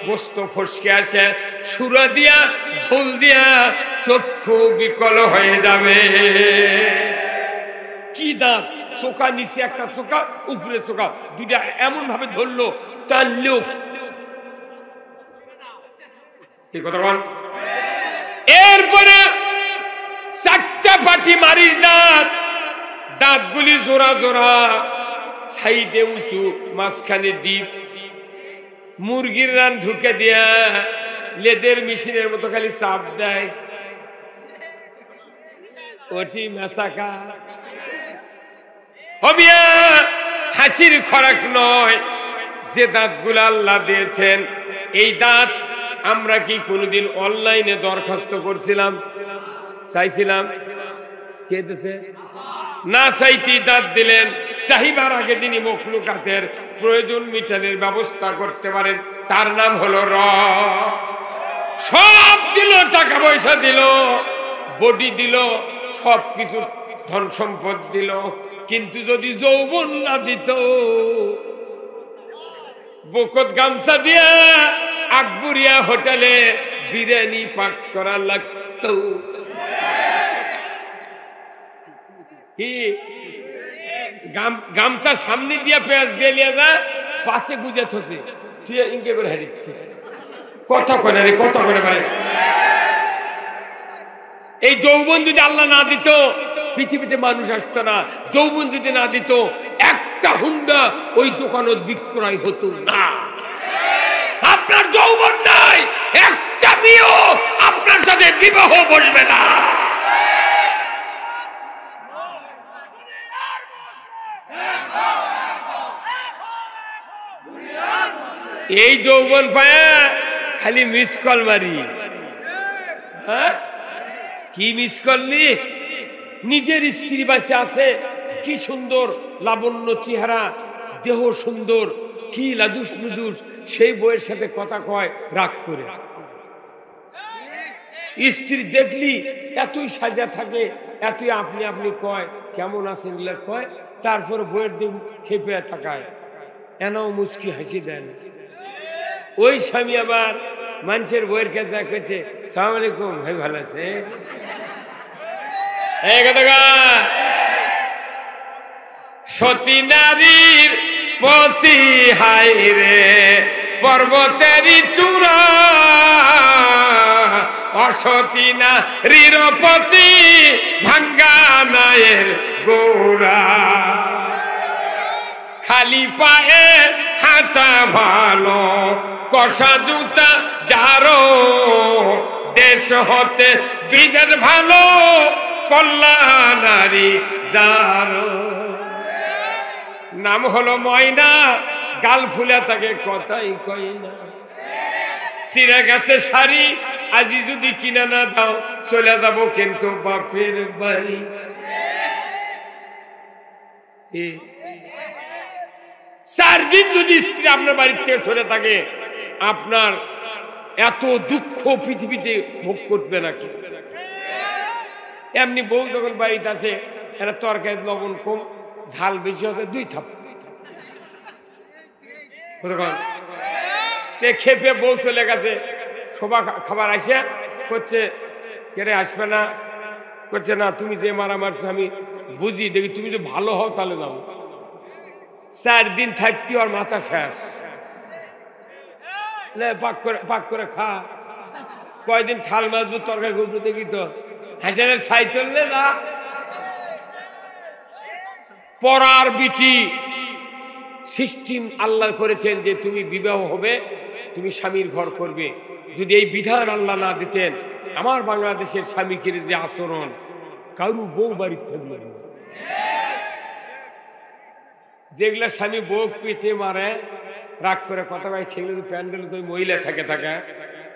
গোশত ফসকে আসে, সুরা দিয়া ঝোল দিয়া চক্ষু বিকল হয়ে যাবে। কি দাঁত? চোখা নিচে একটা চোখা, উপরে চোখা, দুইটা এমন ভাবে ধরলো, টানলেও এরপরে 4টা পাটি মারির দাঁত, দাঁতগুলি জোড়া জোড়া, সাইডে উঁচু, মাঝখানে ডিপ। মুরগির রান ঢুকে দিয়া লেদের মেশিনের মতো খালি চাপ দেয়, ওটি মেসাকা। হাসির খোরাক নয়। যে দাঁতগুলো আল্লাহ দিয়েছেন, এই দাঁত আমরা কি কোনদিন অনলাইনে দরখাস্ত করছিলাম? চাইছিলাম? কে দিয়েছে? না চাইতেই দাঁত দিলেন। চাহিবার আগে তিনি মখলুকাতের প্রয়োজন মিটানের ব্যবস্থা করতে পারেন। তার নাম হলো সব দিল, টাকা পয়সা দিল, বডি দিল, সবকিছু ধন সম্পদ দিল, কিন্তু যদি যৌবন না দিত, বকত গামছা দিয়া আকবরিয়া হোটেলে বিরিয়ানি পাক করা লাগত। কি গামছা সামনে দিয়া পেঁয়াজ দিয়ে লিয়া যা, পাশে গুজে থতে তুই ইনকে করে হারিচ্ছে, কথা করে রে, কথা করে পারে। এই যৌবন যদি আল্লাহ না দিত, পৃথিবীতে মানুষ আসতো না। যৌবন যদি না দিত, একটা হুন্ডা ওই দোকানত বিক্রয় হতো না। আপনার যৌবন নাই, একটা মেয়েও আপনার সাথে বিবাহ বসবে না। এই যৌবন পায়া খালি মিস কল মারি। হ্যাঁ, কি মিস করলি? নিজের স্ত্রী বাঁচে আছে, কি সুন্দর লাবণ্য চেহারা, দেহ সুন্দর, কি লাদুস নুদুস, সেই বইয়ের সাথে কথা কয় রাগ করে। স্ত্রী দেখলি এতই সাজা থাকে, এতই আপনি আপনি কয় কেমন আছেন কয়, তারপর বইয়ের দিন খেপে তাকায়, এনাও মুচকি হাসি দেন। ওই স্বামী আবার মানুষের বইয়ের কাছে কইছে, সালাম আলাইকুম ভাই, ভালো আছে? সতী নারীর পতি হাই রে পর্বতেরই চূড়া, অসতী নারীর পতি ভাঙ্গা নায়ের গোড়া। খালি পায়ে হাঁটা ভালো, কষা জুতা যারো, দেশ হতে বিদেশ ভালো, কল্যাণারী যারো। নাম হলো ময়না, গাল ফুলে তাকে কথাই কই না। চিরা গাছে শাড়ি আজি যদি কিনা না দাও, চলে যাব কিন্তু বাপের বাড়ি। 4 দিন যদি স্ত্রী আপনার বাড়ির থেকে সরে থাকে, আপনার এত দুঃখ পৃথিবীতে ভোগ করবে নাকি? এমনি বউ যখন বাড়িতে আসে, এরা তরকারি লবণ কম, ঝাল বেশি হচ্ছে 2 থাপ, খেপে বউ চলে গেছে। সবা খাবার আসে করছে, কেড়ে আসবে না, করছে না তুমি যে মারা মারছো আমি বুঝি, দেখি তুমি যদি ভালো হও তাহলে যাবো। 4 দিন থাকতে আর মাথা শেষ, পাক করে খা। কয়দিন থাল মাছবো, তরকারি করবো, দেখি তো হাসিনের ছাই চললে না। পরার বিটি সিস্টেম আল্লাহ করেছেন যে তুমি বিবাহ হবে, তুমি স্বামীর ঘর করবে। যদি এই বিধান আল্লাহ না দিতেন, আমার বাংলাদেশের স্বামীকে যে আচরণ, কারু বউ বাড়ির থাকবে, যেগুলা স্বামী বউ পেটে মারে, রাগ করে কথা ভাই, সেগুলো প্যান্ডেল তো মহিলা থাকে থাকে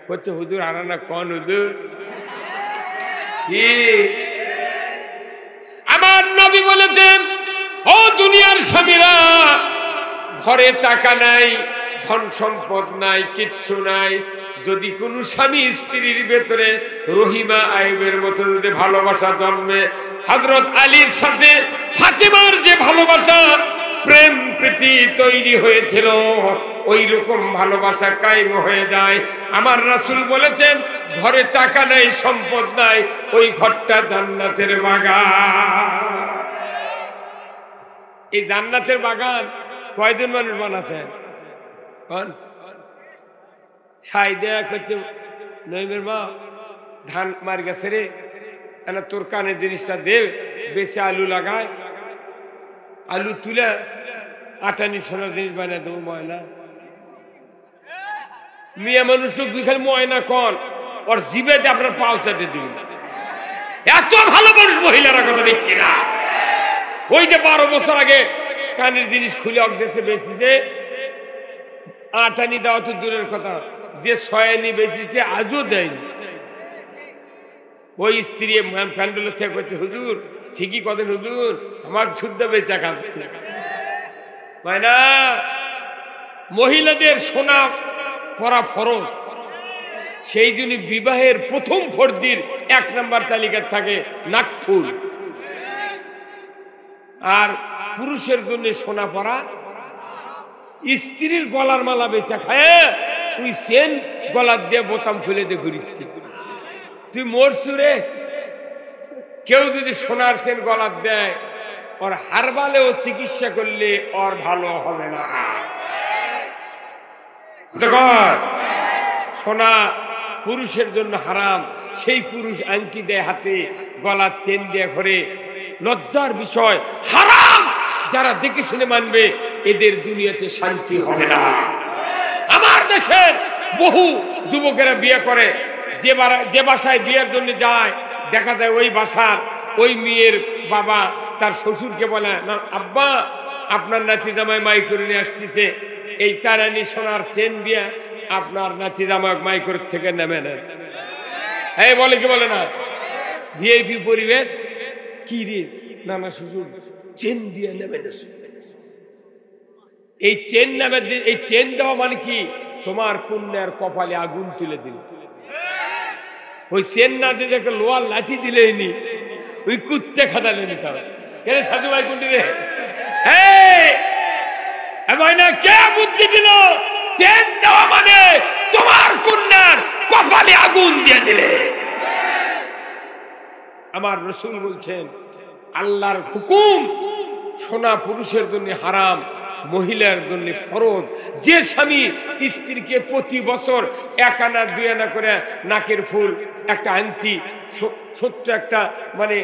করছে, হুজুর আনা না কন হুজুর, কি আমার নবী বলেছেন, ও দুনিয়ার স্বামীরা, ঘরে টাকা নাই, ধন সম্পদ নাই, কিচ্ছু নাই, যদি কোনো স্বামী স্ত্রীর ভেতরে রহিমা আইবের মতো যদি ভালোবাসা জন্মে, হযরত আলীর সাথে ফাতেমার যে ভালোবাসা প্রেম প্রীতি তৈরি হয়েছিল, ওই রকম ভালোবাসা কায়েম হয়ে যায়। আমার রাসূল বলেছেন, ঘরে টাকা নাই, সম্পদ নাই, ওই ঘরটা জান্নাতের বাগান। এই জান্নাতের বাগান কয়জন মানুষ বানাছেন? কোন ছাই দেয়া করছে, নইমের মা ধান মার গেছে রে, না তোর কানে জিনিসটা দে, বেশি আলু লাগায়, আলু তুলে আটানি সোনার জিনিস বানিয়ে দেবো। ময়না মিয়া মানুষ খালি ময়না কন, ওর জিবেতে আপনার পাও চাটে দিন। এত ভালো মানুষ মহিলারা, কথা ঠিক কিনা? ওই যে 12 বছর আগে কানের জিনিস খুলে অগদেশে বেশিছে, আটানি দেওয়া তো দূরের কথা, যে ছয়ানি বেশিছে আজও দেয়নি। ওই স্ত্রী প্যান্ডেলের থেকে করছে, হুজুর ঠিকই করেন হুজুর, আমার শুদ্ধ বেচা খাচ্ছে। মানে মহিলাদের সোনা পরা ফরজ, সেই জন্য বিবাহের প্রথম ফর্দির 1 নম্বর তালিকা থাকে নাকফুল। আর পুরুষের জন্য সোনা পরা, স্ত্রীর গলার মালা বেচা খায়, তুই সেন গলার দিয়ে বোতাম খুলে দিয়ে ঘুরিচ্ছি, তুই মরছুরে। কেউ যদি সোনার সেন গলার দেয়, ওর হারবালেও চিকিৎসা করলে ওর ভালো হবে না। সোনা পুরুষের জন্য হারাম। সেই পুরুষ আংটি দেয় হাতে, গলার চেন দিয়ে ঘরে, লজ্জার বিষয়, হারাম। যারা দেখে শুনে মানবে, এদের দুনিয়াতে শান্তি হবে না। আমার দেশের বহু যুবকেরা বিয়ে করে, যে বাসায় বিয়ের জন্য যায়, দেখা যায় ওই বাসার ওই মেয়ের বাবা তার শ্বশুরকে বলে, না আব্বা, আপনার নাতি জামাই মাই করে নিয়ে আসতেছে, এই 4 আনি সোনার চেন দিয়ে আপনার নাতি জামাই মাই করে থেকে নেমে নেন। এই বলে কি বলে না? ভিআইপি পরিবেশ কি রে, নানা শ্বশুর চেন দিয়ে নেমে নেছে। এই চেন নামে, এই চেন দেওয়া মানে কি? তোমার কন্যার কপালে আগুন তুলে দিল। ওই চেন না দিলে একটা লোহার লাঠি দিলেনি, ওই কুত্তে খাদালে নিতে হবে। কেন সাধু ভাই কোনটি রে? না কে বুদ্ধি দিল? চেন দেওয়া মানে তোমার কন্যার কপালে আগুন দিয়ে দিলে। আমার রাসূল বলছেন, আল্লাহর হুকুম, সোনা পুরুষের জন্য হারাম, মহিলার জন্য ফরজ। যে স্বামী স্ত্রীকে প্রতি বছর 1 আনা 2 আনা করে নাকের ফুল, একটা আংটি, ছোট্ট একটা মানে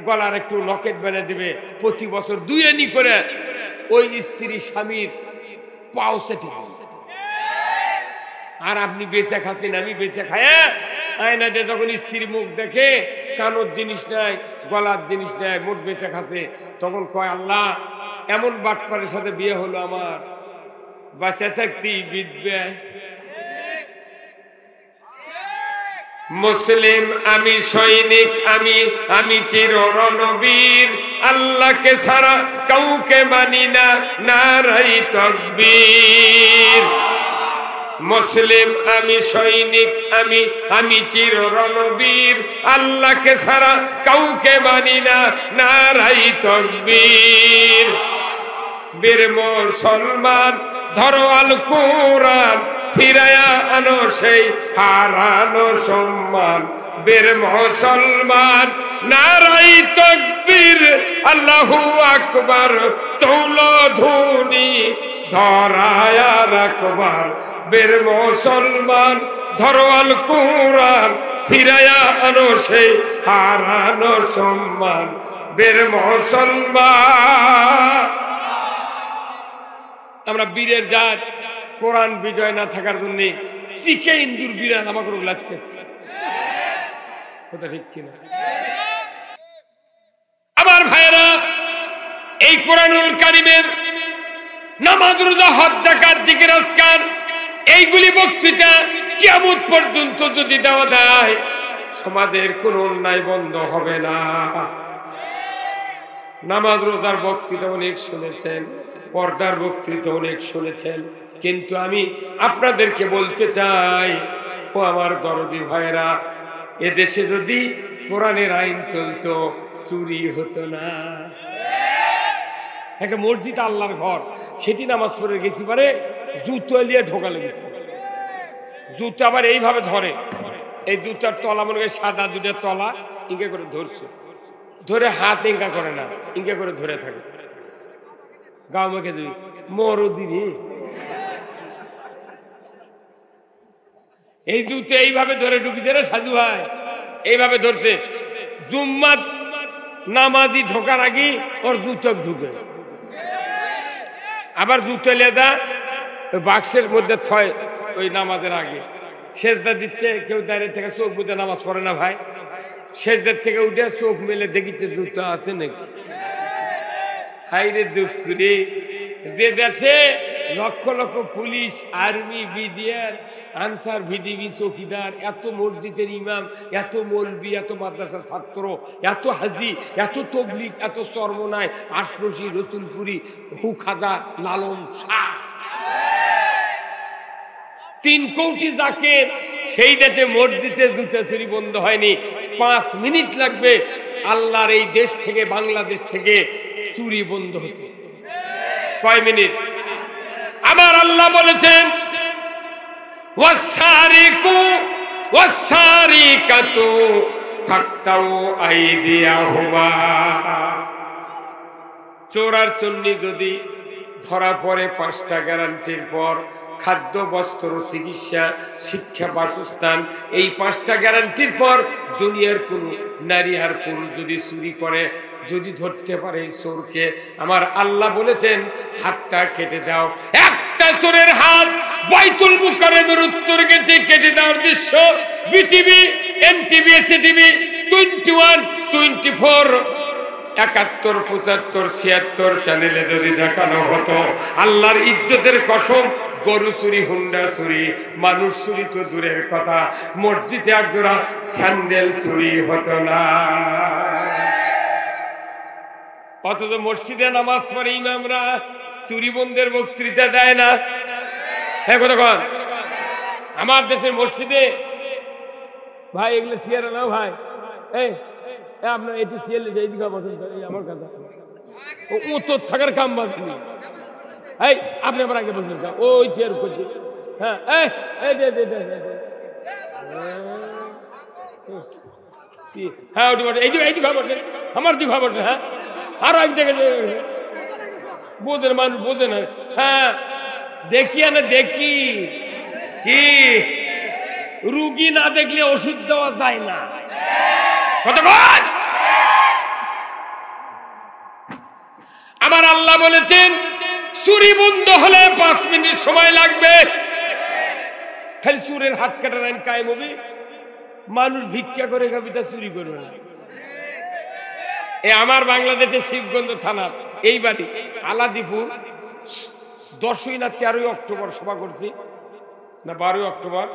গলার একটু লকেট বানিয়ে দিবে, প্রতি বছর 2 আনি করে ওই স্ত্রী স্বামীর পাও চেটে দিবে। আর আপনি বেঁচে খাচ্ছেন, আমি বেঁচে খায় আয়না দিয়ে যখন স্ত্রীর মুখ দেখে, কানোর জিনিস নাই, গলার জিনিস নাই, মুখ বেঁচে খাচ্ছে, তখন কয়, আল্লাহ, এমন বাটপারের সাথে বিয়ে হলো আমার, বাচ্চা থাকতেই বিধবে। মুসলিম আমি, সৈনিক আমি, আমি চির রণবীর, আল্লাহকে ছাড়া কাউকে মানি না, নারাই তাকবীর। মুসলিম আমি, সৈনিক আমি, আমি চির রণবীর, আল্লাহকে ছাড়া কাউকে মানি না, নারাই তাকবীর। বীর মুসলমান ধরো আল কুরআন, ফিরায়া আনো সেই হারানো সম্মান। বীর মুসলমান নারাই তাকবীর, আল্লাহু আকবার, তুলো ধুনি ধরায়া রাখবার। বীর মুসলমান ধরো আল কুরআন, ফিরায়া আনো সেই হারানো সম্মান। বীর মুসলমান। আমরা বীরের জাত, কোরআন বিজয় না থাকার জন্য শিখে ইন্দুর বীরান আমাকে লাগতে, কথা ঠিক কিনা? আমার ভাইয়েরা, এই কোরআনুল কারীমের নামাজ, রোজা, হজ, যাকাত, জিকির, আজকার, এইগুলি বক্তৃতা কিয়ামত পর্যন্ত যদি দেওয়া যায়, সমাজের কোন অন্যায় বন্ধ হবে না। নামাজ রোজার বক্তৃতা অনেক শুনেছেন, পর্দার বক্তৃতা অনেক শুনেছেন, কিন্তু আমি আপনাদেরকে বলতে চাই, ও আমার দরদি ভাইরা, এদেশে যদি কোরআনের আইন চলতো চুরি হতো না। একটা মসজিদ আল্লাহর ঘর, সেটি নামাজ পড়ে গেছি পারে জুতো এলিয়ে ঢোকালে গেছে, জুতো আবার এইভাবে ধরে, এই জুতার তলা মনে হয় সাদা, দুটার তলা ইঙ্গা করে ধরছে, ধরে হাত ইঙ্গা করে না, ইঙ্গা করে ধরে থাকে। গাও মেখে দিবি মরো দিদি, এই জুতো এইভাবে ধরে ঢুকিছে রে সাধু ভাই, এইভাবে ধরছে। জুম্মাত নামাজি ঢোকার আগে ওর জুতো ঢুকে, আবার জুতো লেদা বাক্সের মধ্যে থয়, ওই নামাজের আগে সেজদা দিচ্ছে, কেউ দাঁড়িয়ে থেকে চোখ বুঝে নামাজ পড়ে না ভাই, সেজদার থেকে উঠে চোখ মেলে দেখিচ্ছে জুতো আছে নাকি। হাইরে দুঃখ রে, যে দেশে lakh lakh police, army, BDR, answer, VDB, চৌকিদার, এত মসজিদের ইমাম, এত মৌলবি, এত মাদ্রাসার ছাত্র, এত হাজি, এত তবলিগ, এত চরমনায়, আশরশি, রসুলপুরি, হুখাজা, লালন শাহ, 3 কোটি জাকের, সেই দেশে মসজিদে জুতা চুরি বন্ধ হয়নি। 5 মিনিট লাগবে আল্লাহর এই দেশ থেকে, বাংলাদেশ থেকে চুরি বন্ধ হতে। কয় মিনিট? আমার আল্লাহ বলেছেন ওয়াসারিকু ওয়াসারিকাতু ফাকতাউ আইদিয়াহুমা। চোর আর চন্ডী যদি ধরা পড়ে 5টা গ্যারান্টির পর, খাদ্য, বস্ত্র, চিকিৎসা, শিক্ষা, বাসস্থান, এই 5টা গ্যারান্টির পর দুনিয়ার কোন নারী আর পুরুষ যদি চুরি করে, যদি ধরতে পারে চোরকে, আমার আল্লাহ বলেছেন হাতটা কেটে দাও। একটা চোরের হাত বাইতুল মুকাররমের উত্তর গেটে কেটে দেওয়ার দৃশ্য বিটিভি, এনটিভি, এসটিভি 21, 24, 71, 75, 76 চ্যানেলে যদি দেখানো হতো, আল্লাহর ইজ্জতের কসম, গরু চুরি, হুন্ডা চুরি, মানুষ চুরি তো দূরের কথা, মসজিদে একজোড়া স্যান্ডেল চুরি হতো না। অথচ মসজিদে নামাজ পড়ে ইমামরা চুরি বন্ধের বক্তৃতা দেয় না। হ্যাঁ কথা কন, আমার দেশের মসজিদে ভাই এগুলো চেয়ার নাও ভাই, এই আপনার এটি চেয়ার এইদিকে বসেন, আমার কথা ও তোর থাকার কাম বাঁধনি, এই আপনি আবার আগে বসেন, ওই চেয়ার করছে। হ্যাঁ হ্যাঁ ওটি বসে, এই দিকে বসে, আমার দিকে বসে। হ্যাঁ আরো এক জায়গায় বোঝেন মানুষ, বোঝে না। হ্যাঁ দেখি না, দেখি কি রুগী না দেখলে ওষুধ দেওয়া যায় না। আমার আল্লাহ বলেছেন চুরি বন্ধ হলে 5 মিনিট সময় লাগবে। খালি চুরের হাত কাটার আইন কায়েম হবে, মানুষ ভিক্ষা করে খাবি, তা চুরি করবে না। আমার বাংলাদেশের শিবগঞ্জ থানার এই বাড়ি আলাদিপুর 10ই না 13ই অক্টোবর সভা করছি, না 12ই অক্টোবর,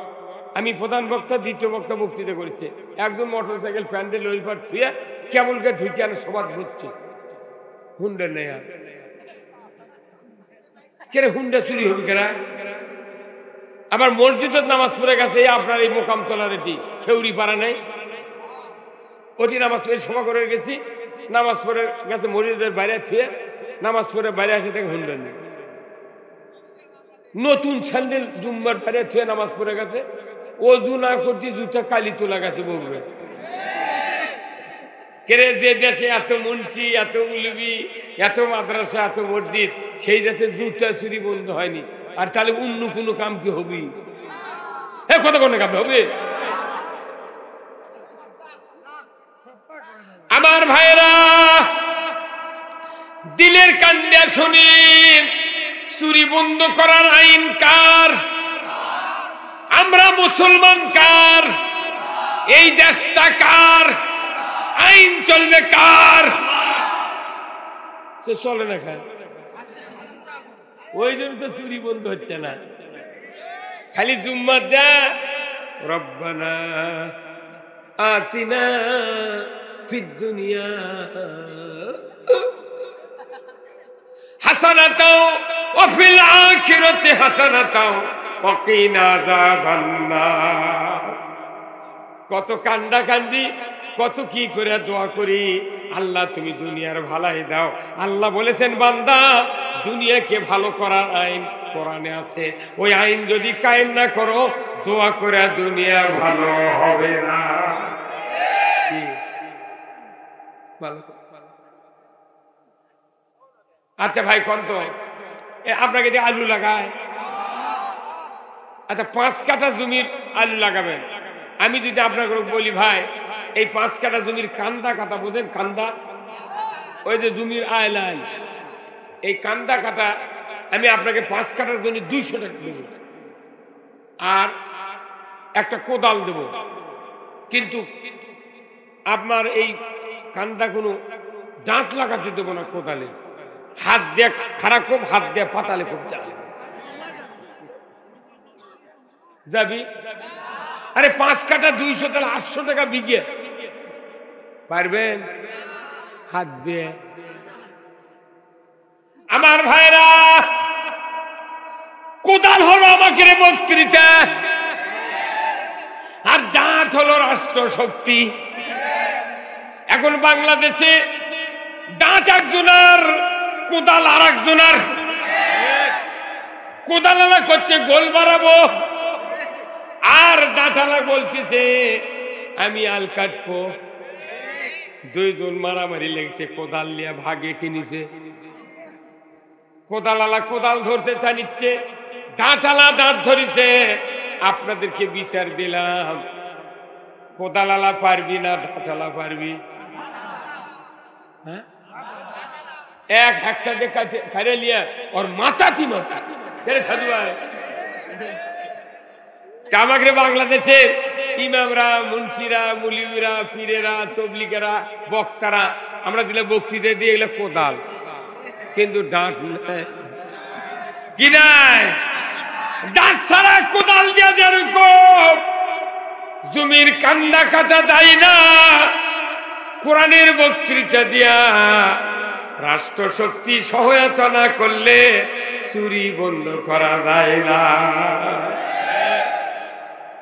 আমি প্রধান বক্তা, দ্বিতীয় বক্তা বক্তৃতা করেছে। একজন মোটরসাইকেল প্যান্ডেল ওই পার ছুঁয়ে কেবলকে ঢুকে আনে সভা ঘুরছে, হুন্ডা নেই আর কে হুন্ডা চুরি হবে কেনা। আবার মসজিদের নামাজ পড়ে গেছে আপনার এই মোকামতলার এটি খেউরি পাড়া নেই, ওটি নামাজ পড়ে সভা করে গেছি, নামাজ পড়ে গেছে মসজিদের বাইরে ছুঁয়ে, নামাজ পড়ে বাইরে আসে থেকে হুন্ডা নেই, নতুন স্যান্ডেল জুম্মার বাইরে ছুঁয়ে নামাজ পড়ে গেছে, ওযু না করতে জুতা কালি তোলা গেছে বলবে। কেরে যে দেশে এত মুন্সি, এত উলবি, এত মাদ্রাসা, এত মসজিদ, সেই যাতে জুতা চুরি বন্ধ হয়নি, আর তাহলে অন্য কোনো কাম কি হবি? হ্যাঁ কত কোনো কাম হবে? আমার ভাইরা দিলের কান্না শুনি, চুরি বন্ধ করার আইন কার? আমরা মুসলমান কার? এই দেশটা কার? আইন চলবে কার? সে চলে না খায়, ওই জন্য তো চুরি বন্ধ হচ্ছে না। খালি জুম্মার যা রব্বানা আতিনা ফিদ দুনিয়া হাসানাতাও ওয়া ফিল আখিরাতি হাসানাতাও ওয়া কিনা আযাবান্নার। কত কান্দা কান্দি, কত কি করে দোয়া করি, আল্লাহ তুমি দুনিয়ার ভালাই দাও। আল্লাহ বলেছেন বান্দা দুনিয়াকে ভালো করার আইন কোরআনে আছে, ওই আইন যদি কায়েম না করো দোয়া করে দুনিয়া ভালো হবে না। আচ্ছা ভাই কোন তো আপনাকে দিয়ে আলু লাগায়, আচ্ছা 5 কাঠা জমির আলু লাগাবেন, আমি যদি আপনাকে বলি ভাই এই 5 কাঠা জমির কান্দা কাটা বোঝেন, কান্দা ওই যে জমির আইল আইল, এই কান্দা কাটা আমি আপনাকে 5 কাঠার জন্য 200 টাকা দেব আর একটা কোদাল দেব, কিন্তু আপনার এই কান্দা কোনো দাঁত লাগাতে দেবো না কোদালে, হাত দিয়ে খারাপ খুব, হাত দিয়ে পাতালে খুব যাবি। আরে 5 কাঠা 200 তাহলে 800 টাকা বিঘে পারবেন হাত দিয়ে? আমার ভাইরা কোদাল হলো আমাকে বক্তৃতা, আর দাঁত হলো রাষ্ট্র শক্তি। এখন বাংলাদেশে দাঁত একজনের, কোদাল আর একজনের। কোদালালা করছে গোল বাড়াবো, আর দাঁতালা বলতেছে আমি আল কাটবো। দুইজন মারামারি লেগেছে, কোদাল নিয়ে ভাগে কিনেছে। কোদালালা কোদাল ধরছে, তা নিচ্ছে, দাঁতালা দাঁত ধরেছে। আপনাদেরকে বিচার দিলাম, কোদালালা পারবি না দাঁতালা পারবি? হ্যাঁ, এক একসাথে খারে লিয়া ওর মাথাতি মাথাতি সাধু ভাই। আমাকে বাংলাদেশে ইমামরা, মুন্সিরা, মুলিরা, পীরেরা, তবলিগেরা, বক্তারা আমরা দিলে বক্তৃতা দিয়ে এগুলো কোদাল, কিন্তু দাঁত নাই। কি নাই? দাঁত ছাড়া কোদাল দিয়ে যেরকম জমির কান্দা কাটা যায় না, কোরআনের বক্তৃতা দিয়া রাষ্ট্র শক্তি সহায়তা না করলে চুরি বন্ধ করা যায় না।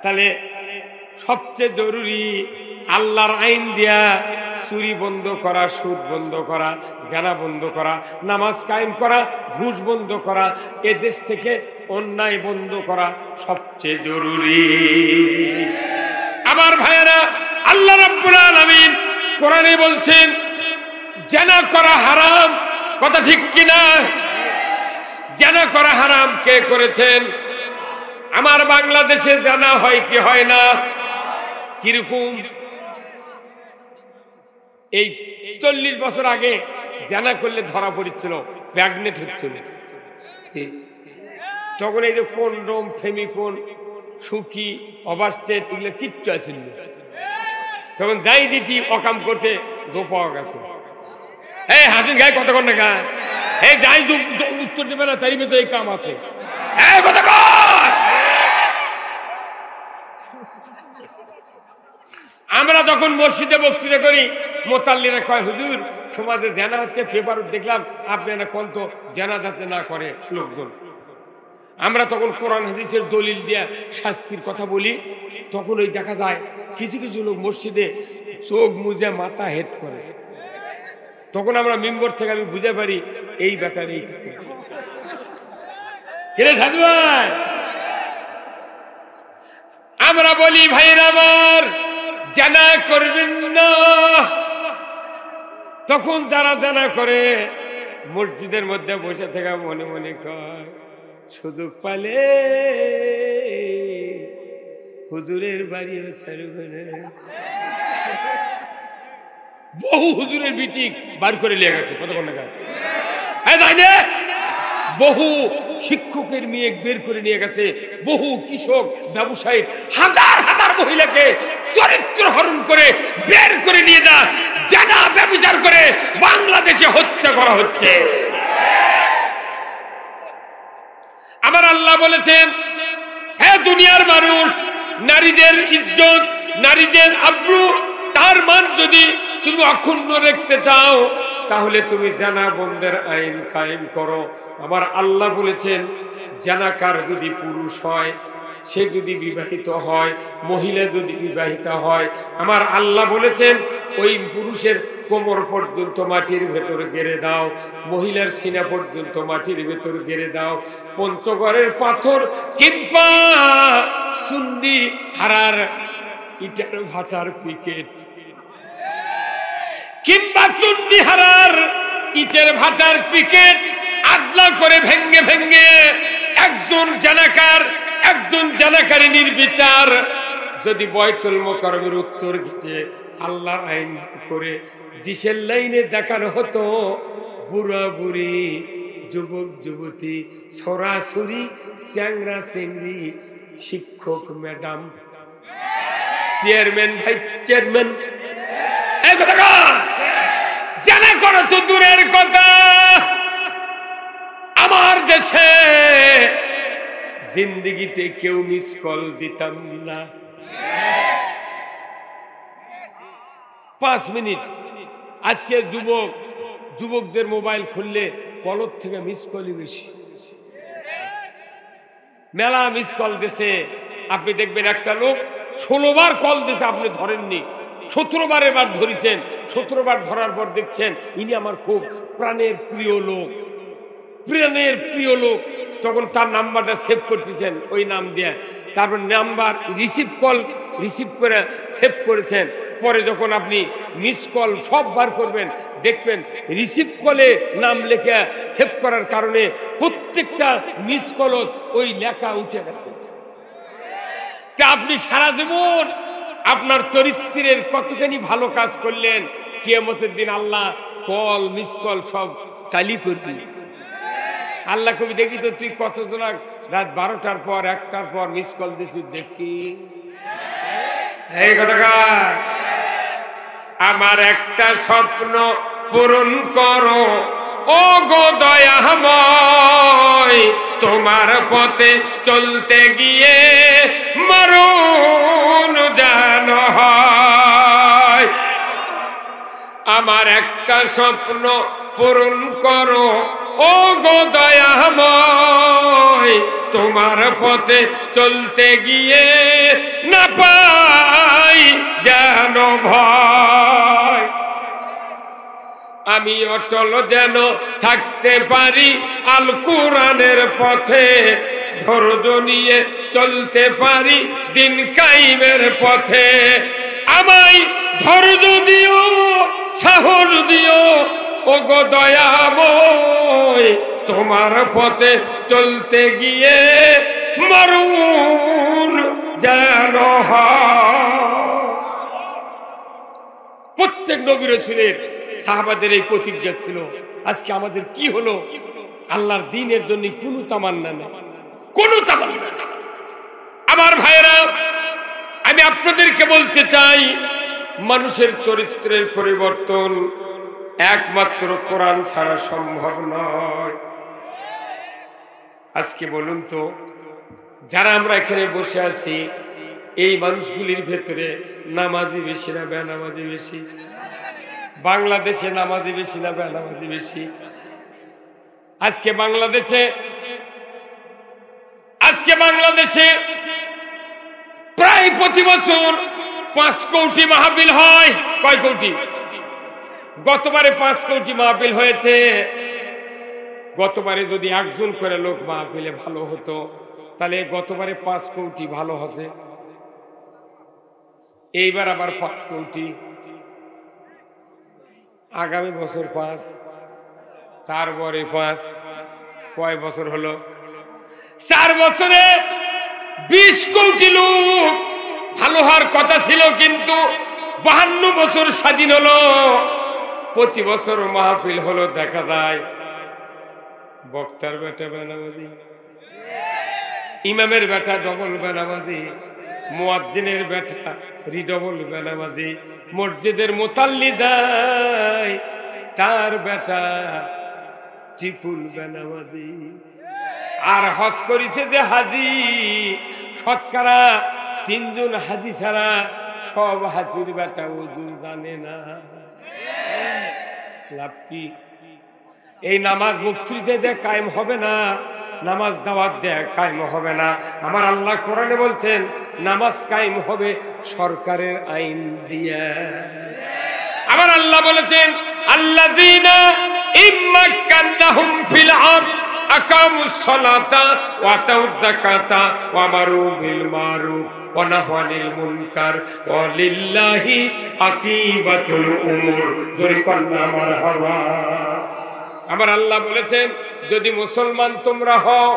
তাহলে সবচেয়ে জরুরি আল্লাহর আইন দিয়া চুরি বন্ধ করা, সুদ বন্ধ করা, জানা বন্ধ করা, নামাজ কায়েম করা, ঘুষ বন্ধ করা, এ দেশ থেকে অন্যায় বন্ধ করা সবচেয়ে জরুরি। আমার ভাইয়েরা, আল্লাহ রাব্বুল আলামিন কোরআনে বলছেন জানা করা হারাম, কথা ঠিক কিনা? জানা করা হারাম কে করেছেন? আমার বাংলাদেশে জানা হয় কি হয় না? কিরকম? এই 40 বছর আগে জানা করলে ধরা পড়ছিল, প্রেগনেন্ট হচ্ছিল। তখন এই যে কন্ডম, ফেমিকন, সুখী, ওভারস্টেট এগুলো কিচ্ছু আছিল। তখন যাই দিটি অকাম করতে দো পাওয়া গেছে। এই হাসিন গায়ে কতক্ষণ না গা, এই যাই উত্তর দেবে না তারই ভেতরে এই কাম আছে। আমরা যখন মসজিদে বক্তৃতা করি, মোতাল্লিরা কয় হুজুর সমাজে জানা হচ্ছে, পেপার দেখলাম আপনি না কোন তো জানা যাতে না করে লোকজন। আমরা তখন কোরআন হাদিসের দলিল দিয়া শাস্তির কথা বলি, তখন ওই দেখা যায় কিছু কিছু লোক মসজিদে চোখ মুজে মাথা হেড করে। তখন আমরা মেম্বর থেকে আমি বুঝে পারি এই ব্যাপারে সাধু ভাই। আমরা বলি ভাইয়ের আমার জানা করবেন না। তখন যারা জানা করে মসজিদের মধ্যে বসে থেকে মনে মনে কয় সুযোগ পালে হুজুরের বাড়ি বহু হুজুরের বিটিক বার করে নিয়ে গেছে। কতক্ষণ না বহু শিক্ষকের মেয়ে বের করে নিয়ে গেছে, বহু কৃষক ব্যবসায়ী হাজার হাজার মহিলাকে চরিত্র হরণ করে বের করে নিয়ে যা জানা ব্যভিচার করে বাংলাদেশে হত্যা করা হচ্ছে। আমার আল্লাহ বলেছেন, হে দুনিয়ার মানুষ, নারীদের ইজ্জত নারীদের আব্রু তার মান যদি তুমি অক্ষুণ্ণ রাখতে চাও তাহলে তুমি জানা বন্ধের আইন কায়েম করো। আমার আল্লাহ বলেছেন জানাকার যদি পুরুষ হয়, সে যদি বিবাহিত হয়, মহিলা যদি বিবাহিতা হয়, আমার আল্লাহ বলেছেন ওই পুরুষের কোমর পর্যন্ত মাটির ভেতর গেড়ে দাও, মহিলার সিনা পর্যন্ত মাটির ভেতর গেড়ে দাও। পঞ্চগড়ের পাথর কিংবা সুন্নি হারার ইটার ভাটার ক্রিকেট কিংবা চুন্নি হারার ইটের ভাটার ক্রিকেট আদলা করে ভেঙ্গে ভেঙ্গে একজন জানাকারী নির্বিচার যদি বয়তুল মোকাররমের উত্তর গেটে আল্লাহর আইন করে ডিসেল লাইনে দেখানো হতো, বুড়া বুড়ি, যুবক যুবতী, ছড়াছড়ি, চ্যাংরা চেংড়ি, শিক্ষক ম্যাডাম, চেয়ারম্যান ভাই চেয়ারম্যান, জানা করো তো দূরের কথা, আমার দেশে জিন্দিগিতে কেউ মিস কল দিতাম না। 5 মিনিট আজকে যুবকদের মোবাইল খুললে কলর থেকে মিস কলই বেশি, মেলা মিস কল দিছে। আপনি দেখবেন একটা লোক 16 বার কল দিছে, আপনি ধরেননি, 17 বারের বার ধরেছেন, 17 বার ধরার পর দেখছেন ইনি আমার খুব প্রাণের প্রিয় লোক, তখন তার নাম্বারটা সেভ করতেছেন ওই নাম দিয়ে, তারপর নাম্বার রিসিভ করে সেভ করেছেন। পরে যখন আপনি মিস কল সব বার করবেন দেখবেন রিসিভ কলে নাম লেখা সেভ করার কারণে প্রত্যেকটা মিস কল ওই লেখা উঠে গেছে। তা আপনি সারা জীবন আপনার চরিত্রের কতখানি ভালো কাজ করলেন, কিয়ামতের দিন আল্লাহ কল মিস কল সব টালি করবি। আল্লাহ কবি দেখি তো তুই কতজন রাত 12টার পর 1টার পর মিস কল দিছিস দেখি। এই কথা আমার একটা স্বপ্ন পূরণ করো ও গো দয়াময়, তোমার পথে চলতে গিয়ে মরণ যেন হয়। আমার একটা স্বপ্ন পূরণ করো ও গো দয়াময়, তোমার পথে চলতে গিয়ে না পাই যেন ভয়। আমি অটল যেন থাকতে পারি আল কোরআনের পথে, ধৈর্য নিয়ে চলতে পারি দিন কায়েমের পথে। আমায় ধৈর্য দিও, সাহস দিও ও গো দয়াময়, তোমার পথে চলতে গিয়ে মরণ যেন হয়। প্রত্যেক নবী রাসূলের সাহাবাদের এই প্রতিজ্ঞা ছিল। আজকে আমাদের কি হলো? আল্লাহর দ্বীনের জন্য কোনো তামান্না নেই, কোনো তামান্না। আমার ভাইয়েরা, আমি আপনাদেরকে বলতে চাই মানুষের চরিত্রের পরিবর্তন একমাত্র কোরআন ছাড়া সম্ভব নয়। আজকে বলুন তো, যারা আমরা এখানে বসে আছি এই মানুষগুলির ভেতরে নামাজি বেশি না বেনামাজি বেশি? বাংলাদেশে নামাজি বেশি না বেনামাজি বেশি? আজকে বাংলাদেশে প্রায় প্রতি বছর 5 কোটি মাহফিল হয়। কয় কোটি? গতবারে 5 কোটি মাহফিল হয়েছে। গতবারে যদি একজন করে লোক মাহফিলে ভালো হতো তাহলে গতবারে 5 কোটি ভালো হচ্ছে, এইবার আবার 5 কোটি, আগামী বছর 5, তারপরে 5, কয় বছর হলো? 4 বছরে 20 কোটি লোক ভালো হওয়ার কথা ছিল, কিন্তু 52 বছর স্বাধীন হলো, প্রতি বছর মাহফিল হলো, দেখা যায় বক্তার বেটা বেনামাজি, ইমামের বেটা ডবল বেনামাজি, মুয়াজ্জিনের বেটা রিডবল বেনামাজি, মসজিদের মুতাল্লি যায় তার বেটা ট্রিপল বেনামাজি। আর হজ করেছে যে হাজি, শতকরা 3 জন হাজি ছাড়া সব হাতির বেটা ওযু জানে না। লাভ কি? এই নামাজ বক্তৃতা দিয়ে কায়েম হবে না, নামাজ দাওয়াত দিয়ে কায়েম হবে না। আমার আল্লাহ কোরআনে বলছেন নামাজ কায়েম হবে সরকারের আইন দিয়ে। আমার আল্লাহ বলেছেন আল্লাযীনা ইম্মাক্কান্নাহুম ফিল আরদ আকামুস সালাতা ওয়া আতাউয যাকাতা ওয়া আমারু বিল মারুফ ওয়া নাহাউ আনিল মুনকার ওয়া লিল্লাহি আকিবাতুল উমুর। জোরে কন্না মারহাবা। আমার আল্লাহ বলেছেন যদি মুসলমান তোমরা হও,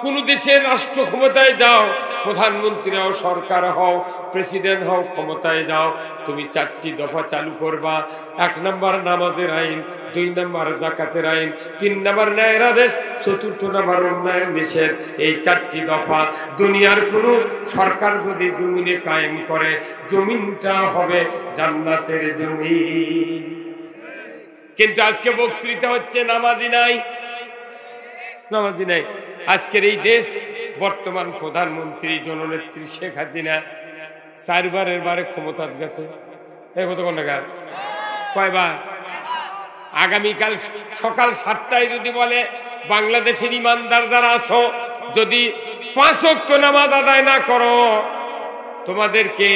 কোন দেশের রাষ্ট্র ক্ষমতায় যাও, প্রধানমন্ত্রী হও, সরকার হও, প্রেসিডেন্ট হও, ক্ষমতায় যাও, তুমি 4টি দফা চালু করবা। 1 নম্বর নামাজের আইন, 2 নম্বর যাকাতের আইন, 3 নম্বর ন্যায়ের আদেশ, 4th নম্বর অন্যায়ের নিষেধ। এই 4টি দফা দুনিয়ার কোন সরকার যদি জমিনে কায়েম করে, জমিনটা হবে জান্নাতের জমিন। কিন্তু আজকে বক্তৃতা হচ্ছে নামাজি নাই, নামাজি নাই। আজকের এই দেশ বর্তমান প্রধানমন্ত্রী জননেত্রী শেখ হাসিনা 4বারের বারে ক্ষমতা গেছে। এই কতক্ষণ কয়বার? আগামীকাল সকাল 7টায় যদি বলে বাংলাদেশের ইমানদার যারা আছো, যদি 5 ওয়াক্ত নামাজ আদায় না করো, তোমাদেরকে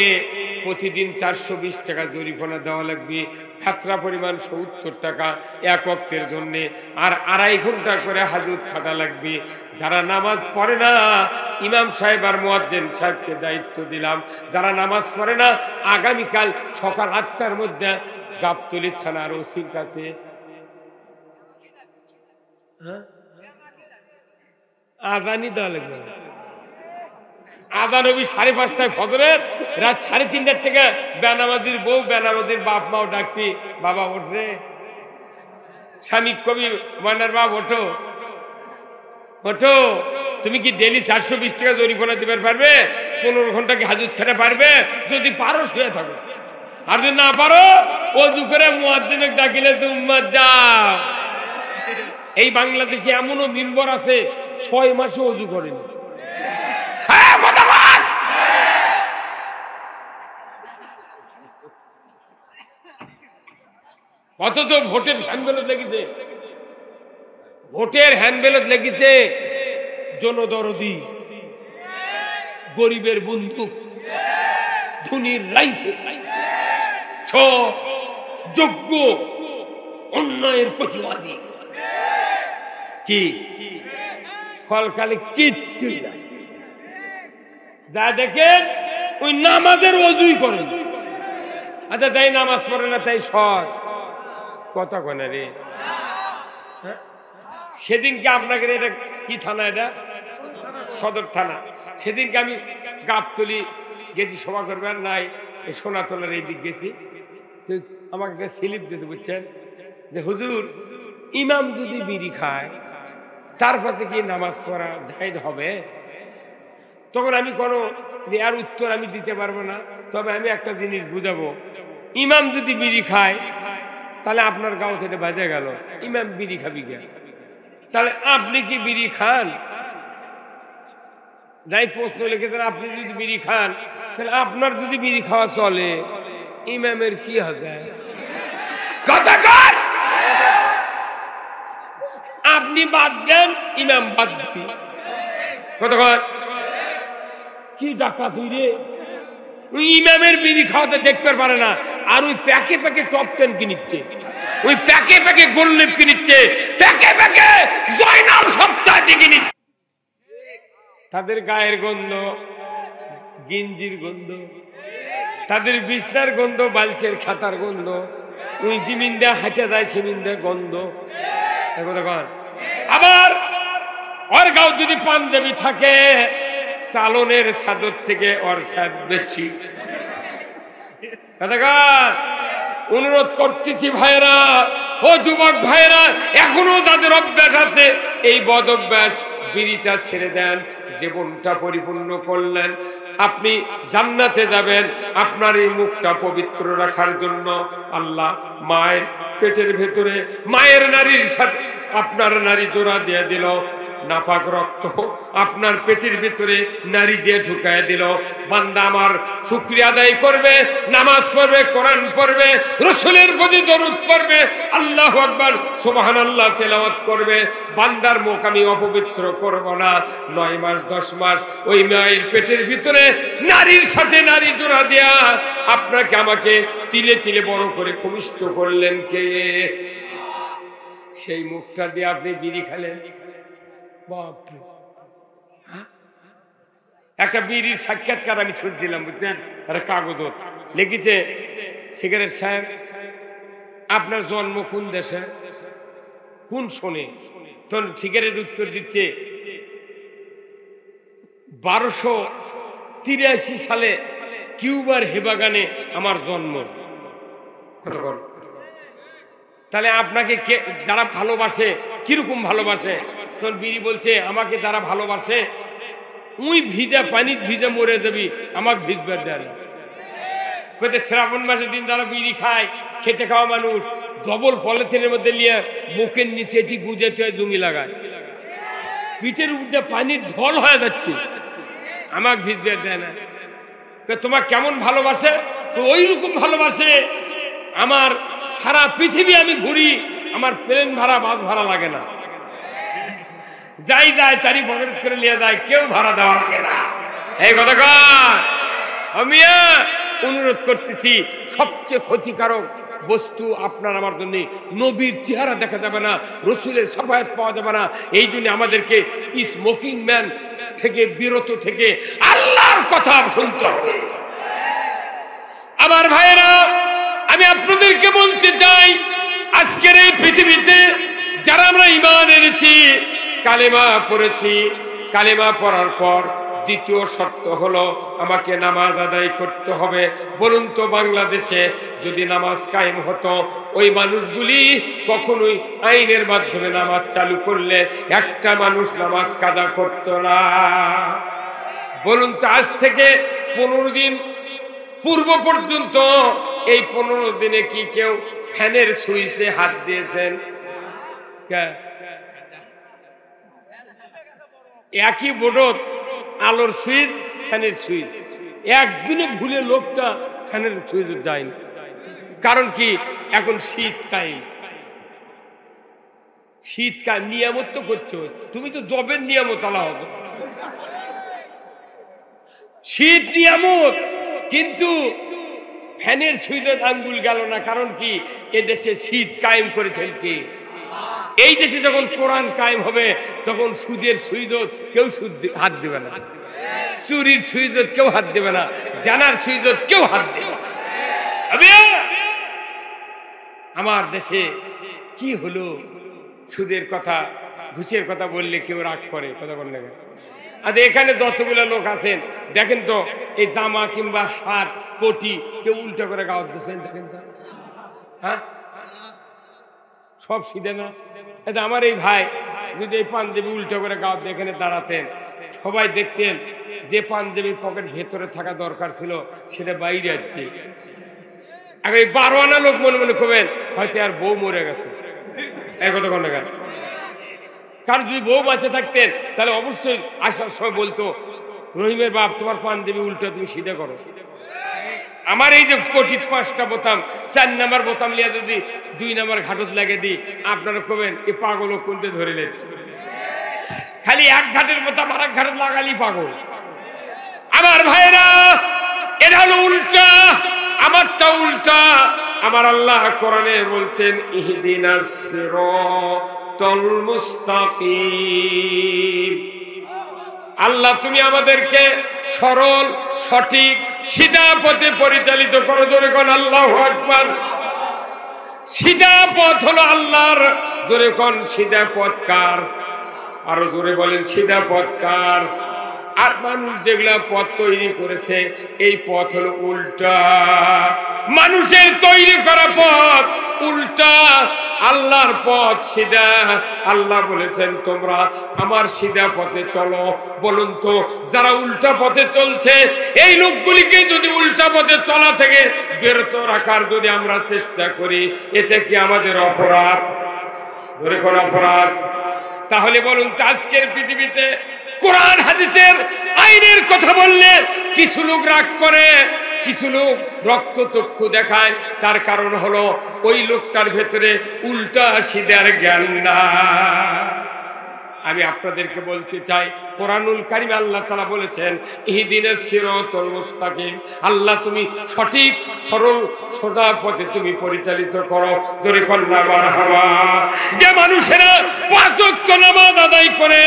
প্রতিদিন 420 টাকা জরিমানা দেওয়া লাগবে। খাতরা পরিমাণ 70 টাকা 1 ওয়াক্তের জন্য, আর 2.5 ঘন্টা করে হাজত খাটা লাগবে। যারা নামাজ পড়ে না, ইমাম সাহেব আর মুয়াজ্জিন সাহেবকে দায়িত্ব দিলাম, যারা নামাজ পড়ে না আগামীকাল সকাল 8টার মধ্যে গাবতলী থানার ওসির কাছে আজানি দেওয়া লাগবে। আজান হবে 5:30টায় ফজরের, রাত 3:30টার থেকে বেনামাজির বউ বেনামাজির বাপ মাও ডাকবি, বাবা ওঠ রে, স্বামী কবি ময়নার বাপ ওঠো ওঠো। তুমি কি ডেলি 420 টাকা জরিমানা দিতে পারবে? 15 ঘন্টা কি হাজত খেতে পারবে? যদি পারো শুয়ে থাকো, আর যদি না পারো ওযু করে মুয়াজ্জিনকে ডাকিলে তুমি যাও। এই বাংলাদেশে এমনও মেম্বার আছে 6 মাসে ওযু করেনি। অথচ ভোটের হ্যান্ডবেলত লেগেছে, ভোটের হ্যান্ডবেলত লেগেছে জনদরদি, গরিবের বন্দুক, ধনীর রাইফেল, যোগ্য অন্যায়ের প্রতিবাদী। কি ফলকালে কিচ্ছু যা দেখেন ওই নামাজের ওযুই করে। আচ্ছা তাই নামাজ পড়ে না তাই সৎ কথা কয় না রে। সেদিনকে আপনাকে, এটা কি থানা? এটা সদর থানা। সেদিনকে আমি গাবতলী গেছি সভা করবার নাই, সোনাতলার এই দিক গেছি, তো আমাকে একটা স্লিপ দিতে বুঝছেন যে হুজুর ইমাম যদি বিড়ি খায় তার কাছে কি নামাজ পড়া জায়েজ হবে? তখন আমি কোনো এর উত্তর আমি দিতে পারবো না, তবে আমি একটা জিনিস বুঝাবো, ইমাম যদি বিড়ি খায় তাহলে আপনার গাঁও থেকে বাজে গেল, ইমাম বিড়ি খাবি কে? তাহলে আপনি কি বিড়ি খান? যাই প্রশ্ন লিখেছেন, আপনি যদি বিড়ি খান তাহলে আপনার যদি বিড়ি খাওয়া চলে, ইমামের কি হবে? আপনি বাদ দেন, ইমাম বাদ দিবি। কতক্ষণ কি ডাকা তুই রে? ওই ইমামের বিড়ি খাওয়াতে দেখতে পারে না, আর ওই প্যাকে প্যাকে টপ 10 কিনিচ্ছে, ওই প্যাকে প্যাকে গোল্লেপ কিনিচ্ছে, প্যাকে প্যাকে জয়নাল সপ্তাহে কিনিচ্ছে। তাদের গায়ের গন্ধ, গিঞ্জির গন্ধ, তাদের বিছনার গন্ধ, বালচের খাতার গন্ধ, ওই জিমিন্দা হাঁটে যায় সেমিন্দা গন্ধ। আবার ওর গাও যদি পাঞ্জাবি থাকে, সালনের চাদর থেকে ওর স্বাদ বেশি। অনুরোধ করতেছি ভাইরা, ও যুবক ভাইরা, এখনো যাদের অভ্যাস আছে এই বদ অভ্যাস, বিড়িটা ছেড়ে দেন, জীবনটা পরিপূর্ণ করলেন, আপনি জান্নাতে যাবেন। আপনার এই মুখটা পবিত্র রাখার জন্য আল্লাহ মায়ের পেটের ভেতরে মায়ের নারীর সাথে আপনার নারী জোড়া দিয়ে দিল, নাপাক রক্ত আপনার পেটের ভিতরে নারী দিয়ে ঢুকায় দিল। বান্দা আমার শুকরিয়া আদায় করবে, নামাজ পড়বে, কোরআন পড়বে, রাসূলের প্রতি দরুদ পড়বে, আল্লাহু আকবার সুবহানাল্লাহ তেলাওয়াত করবে। বান্দার মুখ আমি অপবিত্র করব না। 9 মাস 10 মাস ওই মায়ের পেটের ভিতরে নারীর সাথে নারী জোড়া দেয়া আপনাকে আমাকে তিলে তিলে বড় করে ভূমিষ্ঠ করলেন কে? সেই মুখটা দিয়ে আপনি বিড়ি খেলেন। বাপরে, একটা বিড়ির সাক্ষাৎকার আমি শুনছিলাম, বুঝছেন, কাগজ লিখেছে, সিগারেট সাহেব আপনার জন্ম কোন দেশে, কোন শোনে? তখন সিগারেট উত্তর দিচ্ছে 1283 সালে কিউবার হেবাগানে আমার জন্ম। কত বড়! তাহলে আপনাকে কে যারা ভালোবাসে, কিরকম ভালোবাসে? তখন বিড়ি বলছে, আমাকে যারা ভালোবাসে উই ভিজা পানি ভিজা মরে যাবি, আমাকে ভিজবার দেয়। কোথায় শ্রাবণ মাসের দিন যারা বিড়ি খায়, খেতে খাওয়া মানুষ, ডবল পলিথিনের মধ্যে নিয়ে মুখের নিচে এটি গুজে জমি লাগায়, পিঠের উপরে পানির ঢল হয়ে যাচ্ছে, আমাকে ভিজবার দেয় না। তোমার কেমন ভালোবাসে? ওই রকম ভালোবাসে আমার সারা পৃথিবী আমি ঘুরি, আমার প্লেন ভাড়া বাস ভাড়া লাগে না, যাই যায় তারই পকেট করে নিয়ে যায়, কেউ ভাড়া দেওয়া লাগে না। এই কথা কর আমি অনুরোধ করতেছি, সবচেয়ে ক্ষতিকারক বস্তু আপনার আমার জন্য নবীর চেহারা দেখা যাবে না, রসুলের শাফায়াত পাওয়া যাবে না। এই জন্য আমাদেরকে স্মোকিং ম্যান থেকে বিরত থেকে আল্লাহর কথা শুনতে হবে। আমার ভাইয়েরা, আমি আপনাদেরকে বলতে চাই, আজকের এই পৃথিবীতে যারা আমরা ঈমান এনেছি, কালেমা পড়েছি, কালেমা পড়ার পর দ্বিতীয় শর্ত হলো আমাকে নামাজ আদায় করতে হবে। বলুন তো, বাংলাদেশে যদি নামাজ কায়েম হতো, ওই মানুষগুলি কখনোই আইনের মাধ্যমে নামাজ চালু করলে একটা মানুষ নামাজ কাজা করত না। বলুন তো, আজ থেকে 15 দিন পূর্ব পর্যন্ত এই 15 দিনে কি কেউ ফ্যানের সুইচে হাত দিয়েছেন? একই বোর্ডত আলোর সুইচ, ফ্যানের সুইচ, একদিনে ভুলে লোকটা ফ্যানের সুইচ যায়নি। কারণ কি? এখন শীতকাল, শীতকাল নিয়ামত তো করছো তুমি, তো জবের নিয়ামত আলা হতো, শীত নিয়ামত, কিন্তু ফ্যানের সুইচের আঙ্গুল গেল না। কারণ কি? এদেশে শীত কায়েম করেছেন কি? এই দেশে যখন কোরআন কায়েম হবে, তখন সুদের সুইজত কেউ হাত দেবে না, চুরির সুইজত কেউ হাত দেবে না, জানার সুইজত কেউ হাত দেবে না। আমার দেশে কি হলো? সুদের কথা, ঘুষের কথা বললে কেউ রাগ করে, কথা বল না। আর এখানে যতগুলো লোক আছেন দেখেন তো, এই জামা কিংবা শার্ট কোটি কেউ উল্টা করে গাওয়াত দিচ্ছেন, দেখেন তো, হ্যাঁ, সব সিধে না। আমার এই ভাই যদি এই পাঞ্জাবি উল্টা করে গাওয়াত দিয়ে এখানে দাঁড়াতেন, সবাই দেখতেন যে পাঞ্জাবির পকেট ভেতরে থাকা দরকার ছিল সেটা বাইরে যাচ্ছে। আর এই 12 আনা লোক মনে মনে করবেন হয়তো আর বউ মরে গেছে, এই কথা কোন না। কারণ যদি বউ বাঁচে থাকতেন তাহলে অবশ্যই আসার সময় বলতো, রহিমের বাপ তোমার পাঞ্জাবি উল্টো, তুমি সিধা করো। আমার এই যে কোটি 5টা বোতাম, 4 নাম্বার বোতাম লিয়া যদি 2 নাম্বার ঘাটত লাগে দিই, আপনারা কবেন এ পাগল কোনটা ধরে নিচ্ছে। খালি এক ঘাটের বোতাম আর এক ঘাটত লাগালি পাগল। আমার ভাইরা, এটা হলো উল্টা, আমারটা উল্টা। আমার আল্লাহ কোরআনে বলছেন, ইহদিনাস সিরাতাল মুস্তাকিম। আল্লাহ তুমি আমাদেরকে সরল, সঠিক, সিধা পথে পরিচালিত করো। জোরে কোন আল্লাহু আকবার। সিধা পথ হলো আল্লাহর। জোরে কোন সিধা পথ কার? আরো জোরে বলেন সিধা পথ কার? আর মানুষ যেগুলা পথ তৈরি করেছে, এই পথ হলো উল্টা। মানুষের তৈরি করা পথ উল্টা, আল্লাহর পথ সিধা। আল্লাহ বলেছেন তোমরা আমার সিধা পথে চলো। বলুন তো, যারা উল্টা পথে চলছে, এই লোকগুলিকে যদি উল্টা পথে চলা থেকে বিরত রাখার যদি আমরা চেষ্টা করি, এটা কি আমাদের অপরাধ? ধরে কোন অপরাধ? তাহলে বলুন তো আজকের পৃথিবীতে কোরআন হাদিসের আইনের কথা বললে কিছু লোক রাগ করে, কিছু লোক রক্তচক্ষু দেখায়। তার কারণ হলো ওই লোকটার ভেতরে উল্টা সিধার জ্ঞান না। আমি আপনাদেরকে বলতে চাই, কোরআনুল কারীম আল্লাহ তাআলা বলেছেন ইহদিনাস সিরাতাল মুস্তাকিম, আল্লাহ তুমি সঠিক সরল সোজা পথে তুমি পরিচালিত করো। জোরে কন্যা মারহাবা। যে মানুষেরা পাঁচ ওয়াক্ত নামাজ আদায় করে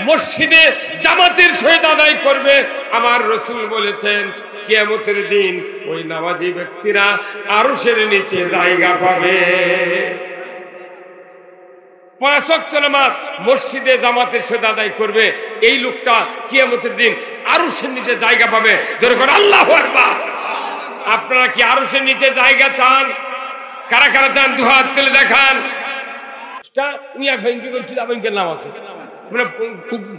মসজিদে জামাতের সহিত আদায় করবে, আমার রাসূল বলেছেন কিয়ামতের দিন ওই নামাজি ব্যক্তিরা আরশের নিচে জায়গা পাবে। পাঁচ ওয়াক্ত নামাজ মসজিদে জামাতের সাথে আদায় করবে, এই লোকটা কিয়ামতের দিন আরশের নিচে জায়গা পাবে। যখন আল্লাহু আকবার। আপনারা কি আরশের নিচে জায়গা চান? কারা কারা চান দুই হাত তুলে দেখান। তুমি এক ভাই কি করছিস? আমি গেলাম আছে মানে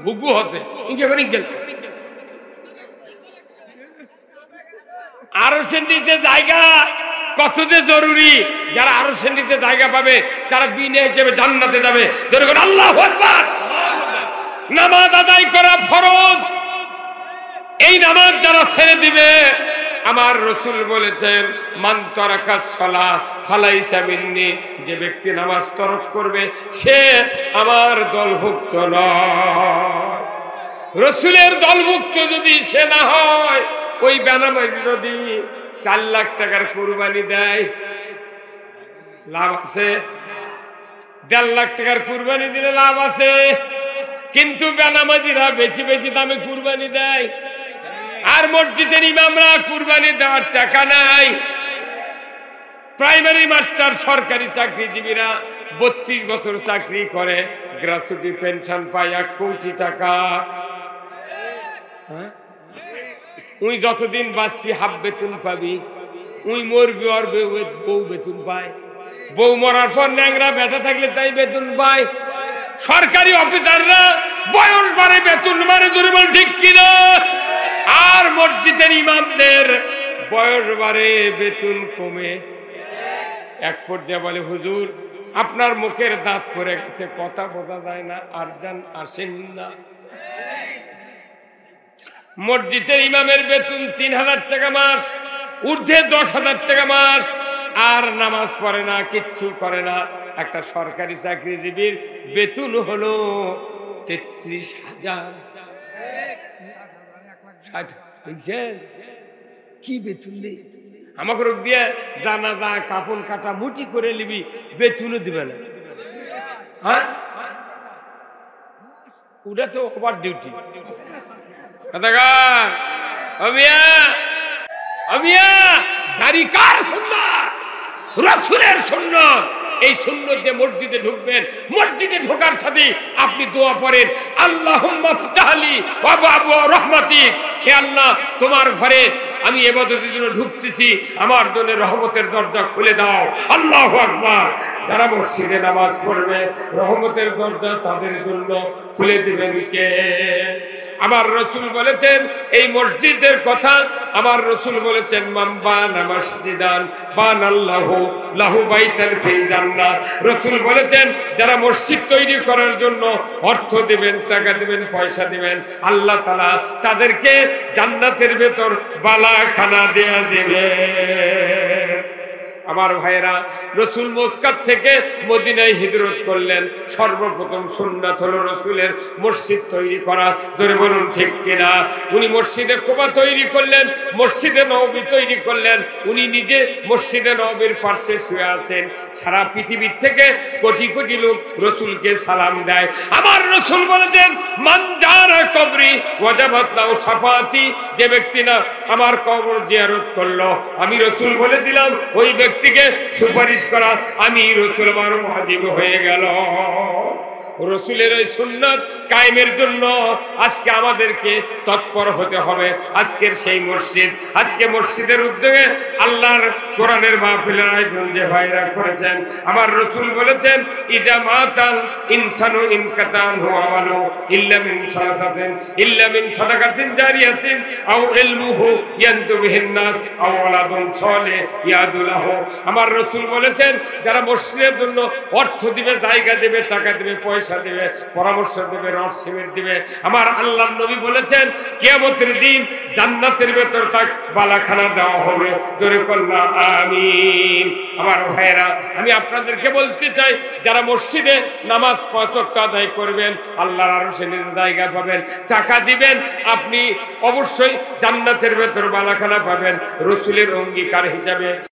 হুগু হচ্ছে ইনকে করে গেল। আরশের নিচে জায়গা কত যে জরুরি। যারা আরশের নিচে জায়গা পাবে তারা বিনা হিসেবে জান্নাতে যাবে। যখন আল্লাহু আকবার। নামাজ আদায় করা ফরজ, এই নামাজ যারা ছেড়ে দিবে, আমার রাসূল বলেছেন মান তারাকাস সালাহ ফালাইসা মিন্নি, যে ব্যক্তি নামাজ তরক করবে সে আমার দলভুক্ত নয়। রাসূলের দলভুক্ত যদি সে না হয়, ওই বেনামাজি যদি 4 লাখ টাকার কুরবানি দেয় লাভ আছে? 1.5 লাখ টাকার কুরবানি দিলে লাভ আছে, কিন্তু বেনামাজিরা বেশি বেশি দামে কুরবানি দেয়। আর মসজিদের ইমামরা কুরবানি দেওয়ার টাকা নাই। প্রাইমারি মাস্টার সরকারি চাকরিজীবীরা 32 বছর চাকরি করে, গ্র্যাচুইটি পেনশন পায় 1 কোটি টাকা। উই যতদিন বাঁচবি হাফ বেতন পাবি, উই মরবি আর বউ বেতন পায়। বউ মরার পর ন্যাংরা বেটা থাকলে তাই বেতন পায়। সরকারি অফিসাররা বয়স বাড়ে বেতন বাড়ে, দুর্বল ঠিক কিনা? আর মসজিদের ইমামদের বয়স বাড়ে বেতন কমে। এক পর্যায়ে বলে হুজুর আপনার মুখের দাঁত পড়ে গেছে, কথা বোঝা যায় না, আর যান আসেন না। মসজিদের ইমামের বেতন 3000 টাকা মাস, ঊর্ধ্বে 10,000 টাকা মাস, আর নামাজ পড়ে না, কিচ্ছু করে না। একটা সরকারি চাকরিজীবীর বেতন হলো 33,000। কি বেতন নেই আমাকে রোগ দিয়ে জানাজা কাপন কাটা মুটি করে নিবি, বেতনও দিবে না। হ্যাঁ, ওটা তো ওভার ডিউটি। দাড়ি কার সুন্নাত? রাসূলের সুন্নাত। এই সুন্নতে মসজিদে ঢুকবেন, মসজিদে ঢোকার সাথে আপনি দোয়া পড়েন আল্লাহুম্মা ফতাহলি ওয়া বাবু রাহমাতিক, হে আল্লাহ তোমার ঘরে আমি ইবাদতের জন্য ঢুকতেছি, আমার জন্য রহমতের দরজা খুলে দাও। আল্লাহু আকবার। যারা মসজিদে নামাজ পড়বে রহমতের দরজা তাদের জন্য খুলে দিবেন কে? আমার রাসূল বলেছেন এই মসজিদের কথা। আমার রাসূল বলেছেন মান বানা মসজিদান বানাল্লাহু লাহু বাইতান ফিল জান্নাহ। রাসূল বলেছেন যারা মসজিদ তৈরি করার জন্য অর্থ দিবেন, টাকা দিবেন, পয়সা দিবেন, আল্লাহ তাআলা তাদেরকে জান্নাতের ভেতর বালাখানা দিয়ে দিবে। আমার ভাইরা, রাসূল মক্কা থেকে মদিনায় হিজরত করলেন। সর্বপ্রথম সুন্নাত হলো রাসূলের মসজিদ তৈরি করা। ধরে বলুন ঠিক কিনা? উনি মসজিদে কুবা তৈরি করলেন, মসজিদে নববী তৈরি করলেন। উনি নিজে মসজিদে নববীর পাশে শুয়ে আছেন। সারা পৃথিবীর থেকে কোটি কোটি লোক রাসূলকে সালাম দেয়। আমার রাসূল বলেছেন মান জারা কবরি ওয়াজাবাত লাহু শাফাআতি, যে ব্যক্তি না আমার কবর জিয়ারত করলো, আমি রাসূল বলে দিলাম ওই ব্যক্তিকে সুপারিশ করা আমি রাসূল আমার ওয়াজিব হয়ে গেল। রাসূলের এই সুন্নাত কায়েমের জন্য আজকে আমাদেরকে তৎপর হতে হবে। আজকের সেই মসজিদ, আজকে মসজিদের উদ্যোগে আল্লাহর কোরআনের মাহফিলের আয়োজন যে ভাইরা করেছেন, আমার রাসূল বলেছেন ইজা মাতাল ইনসানু ইনকাতানহু আমালু ইল্লা মিন সালাসাতিন ইল্লা মিন সাদাকাতিন জারিয়াতিন আও ইলমুহু ইয়ানতু বিহিন নাস আও ওয়ালাদুন সালিহ ইয়াদুলাহু আমার রসুল বলেছেন যারা মসজিদের জন্য অর্থ দিবে, জায়গা দেবে, টাকা দেবে, পয়সা দেবে, পরামর্শ দেবে, রড সিমেন্ট দিবে, আমার আল্লাহর নবী বলেছেন কিয়ামতের দিন জান্নাতের ভেতর তাক বালাখানা দেওয়া হবে। জোরে কল্লা আমিন। আমার ভাইয়েরা, আমি আপনাদেরকে বলতে চাই যারা মসজিদে নামাজ 5 ওয়াক্ত আদায় করবেন আল্লাহর আরশে নিজের জায়গা পাবেন, টাকা দিবেন, আপনি অবশ্যই জান্নাতের ভেতর বালাখানা পাবেন রসুলের অঙ্গীকার হিসাবে।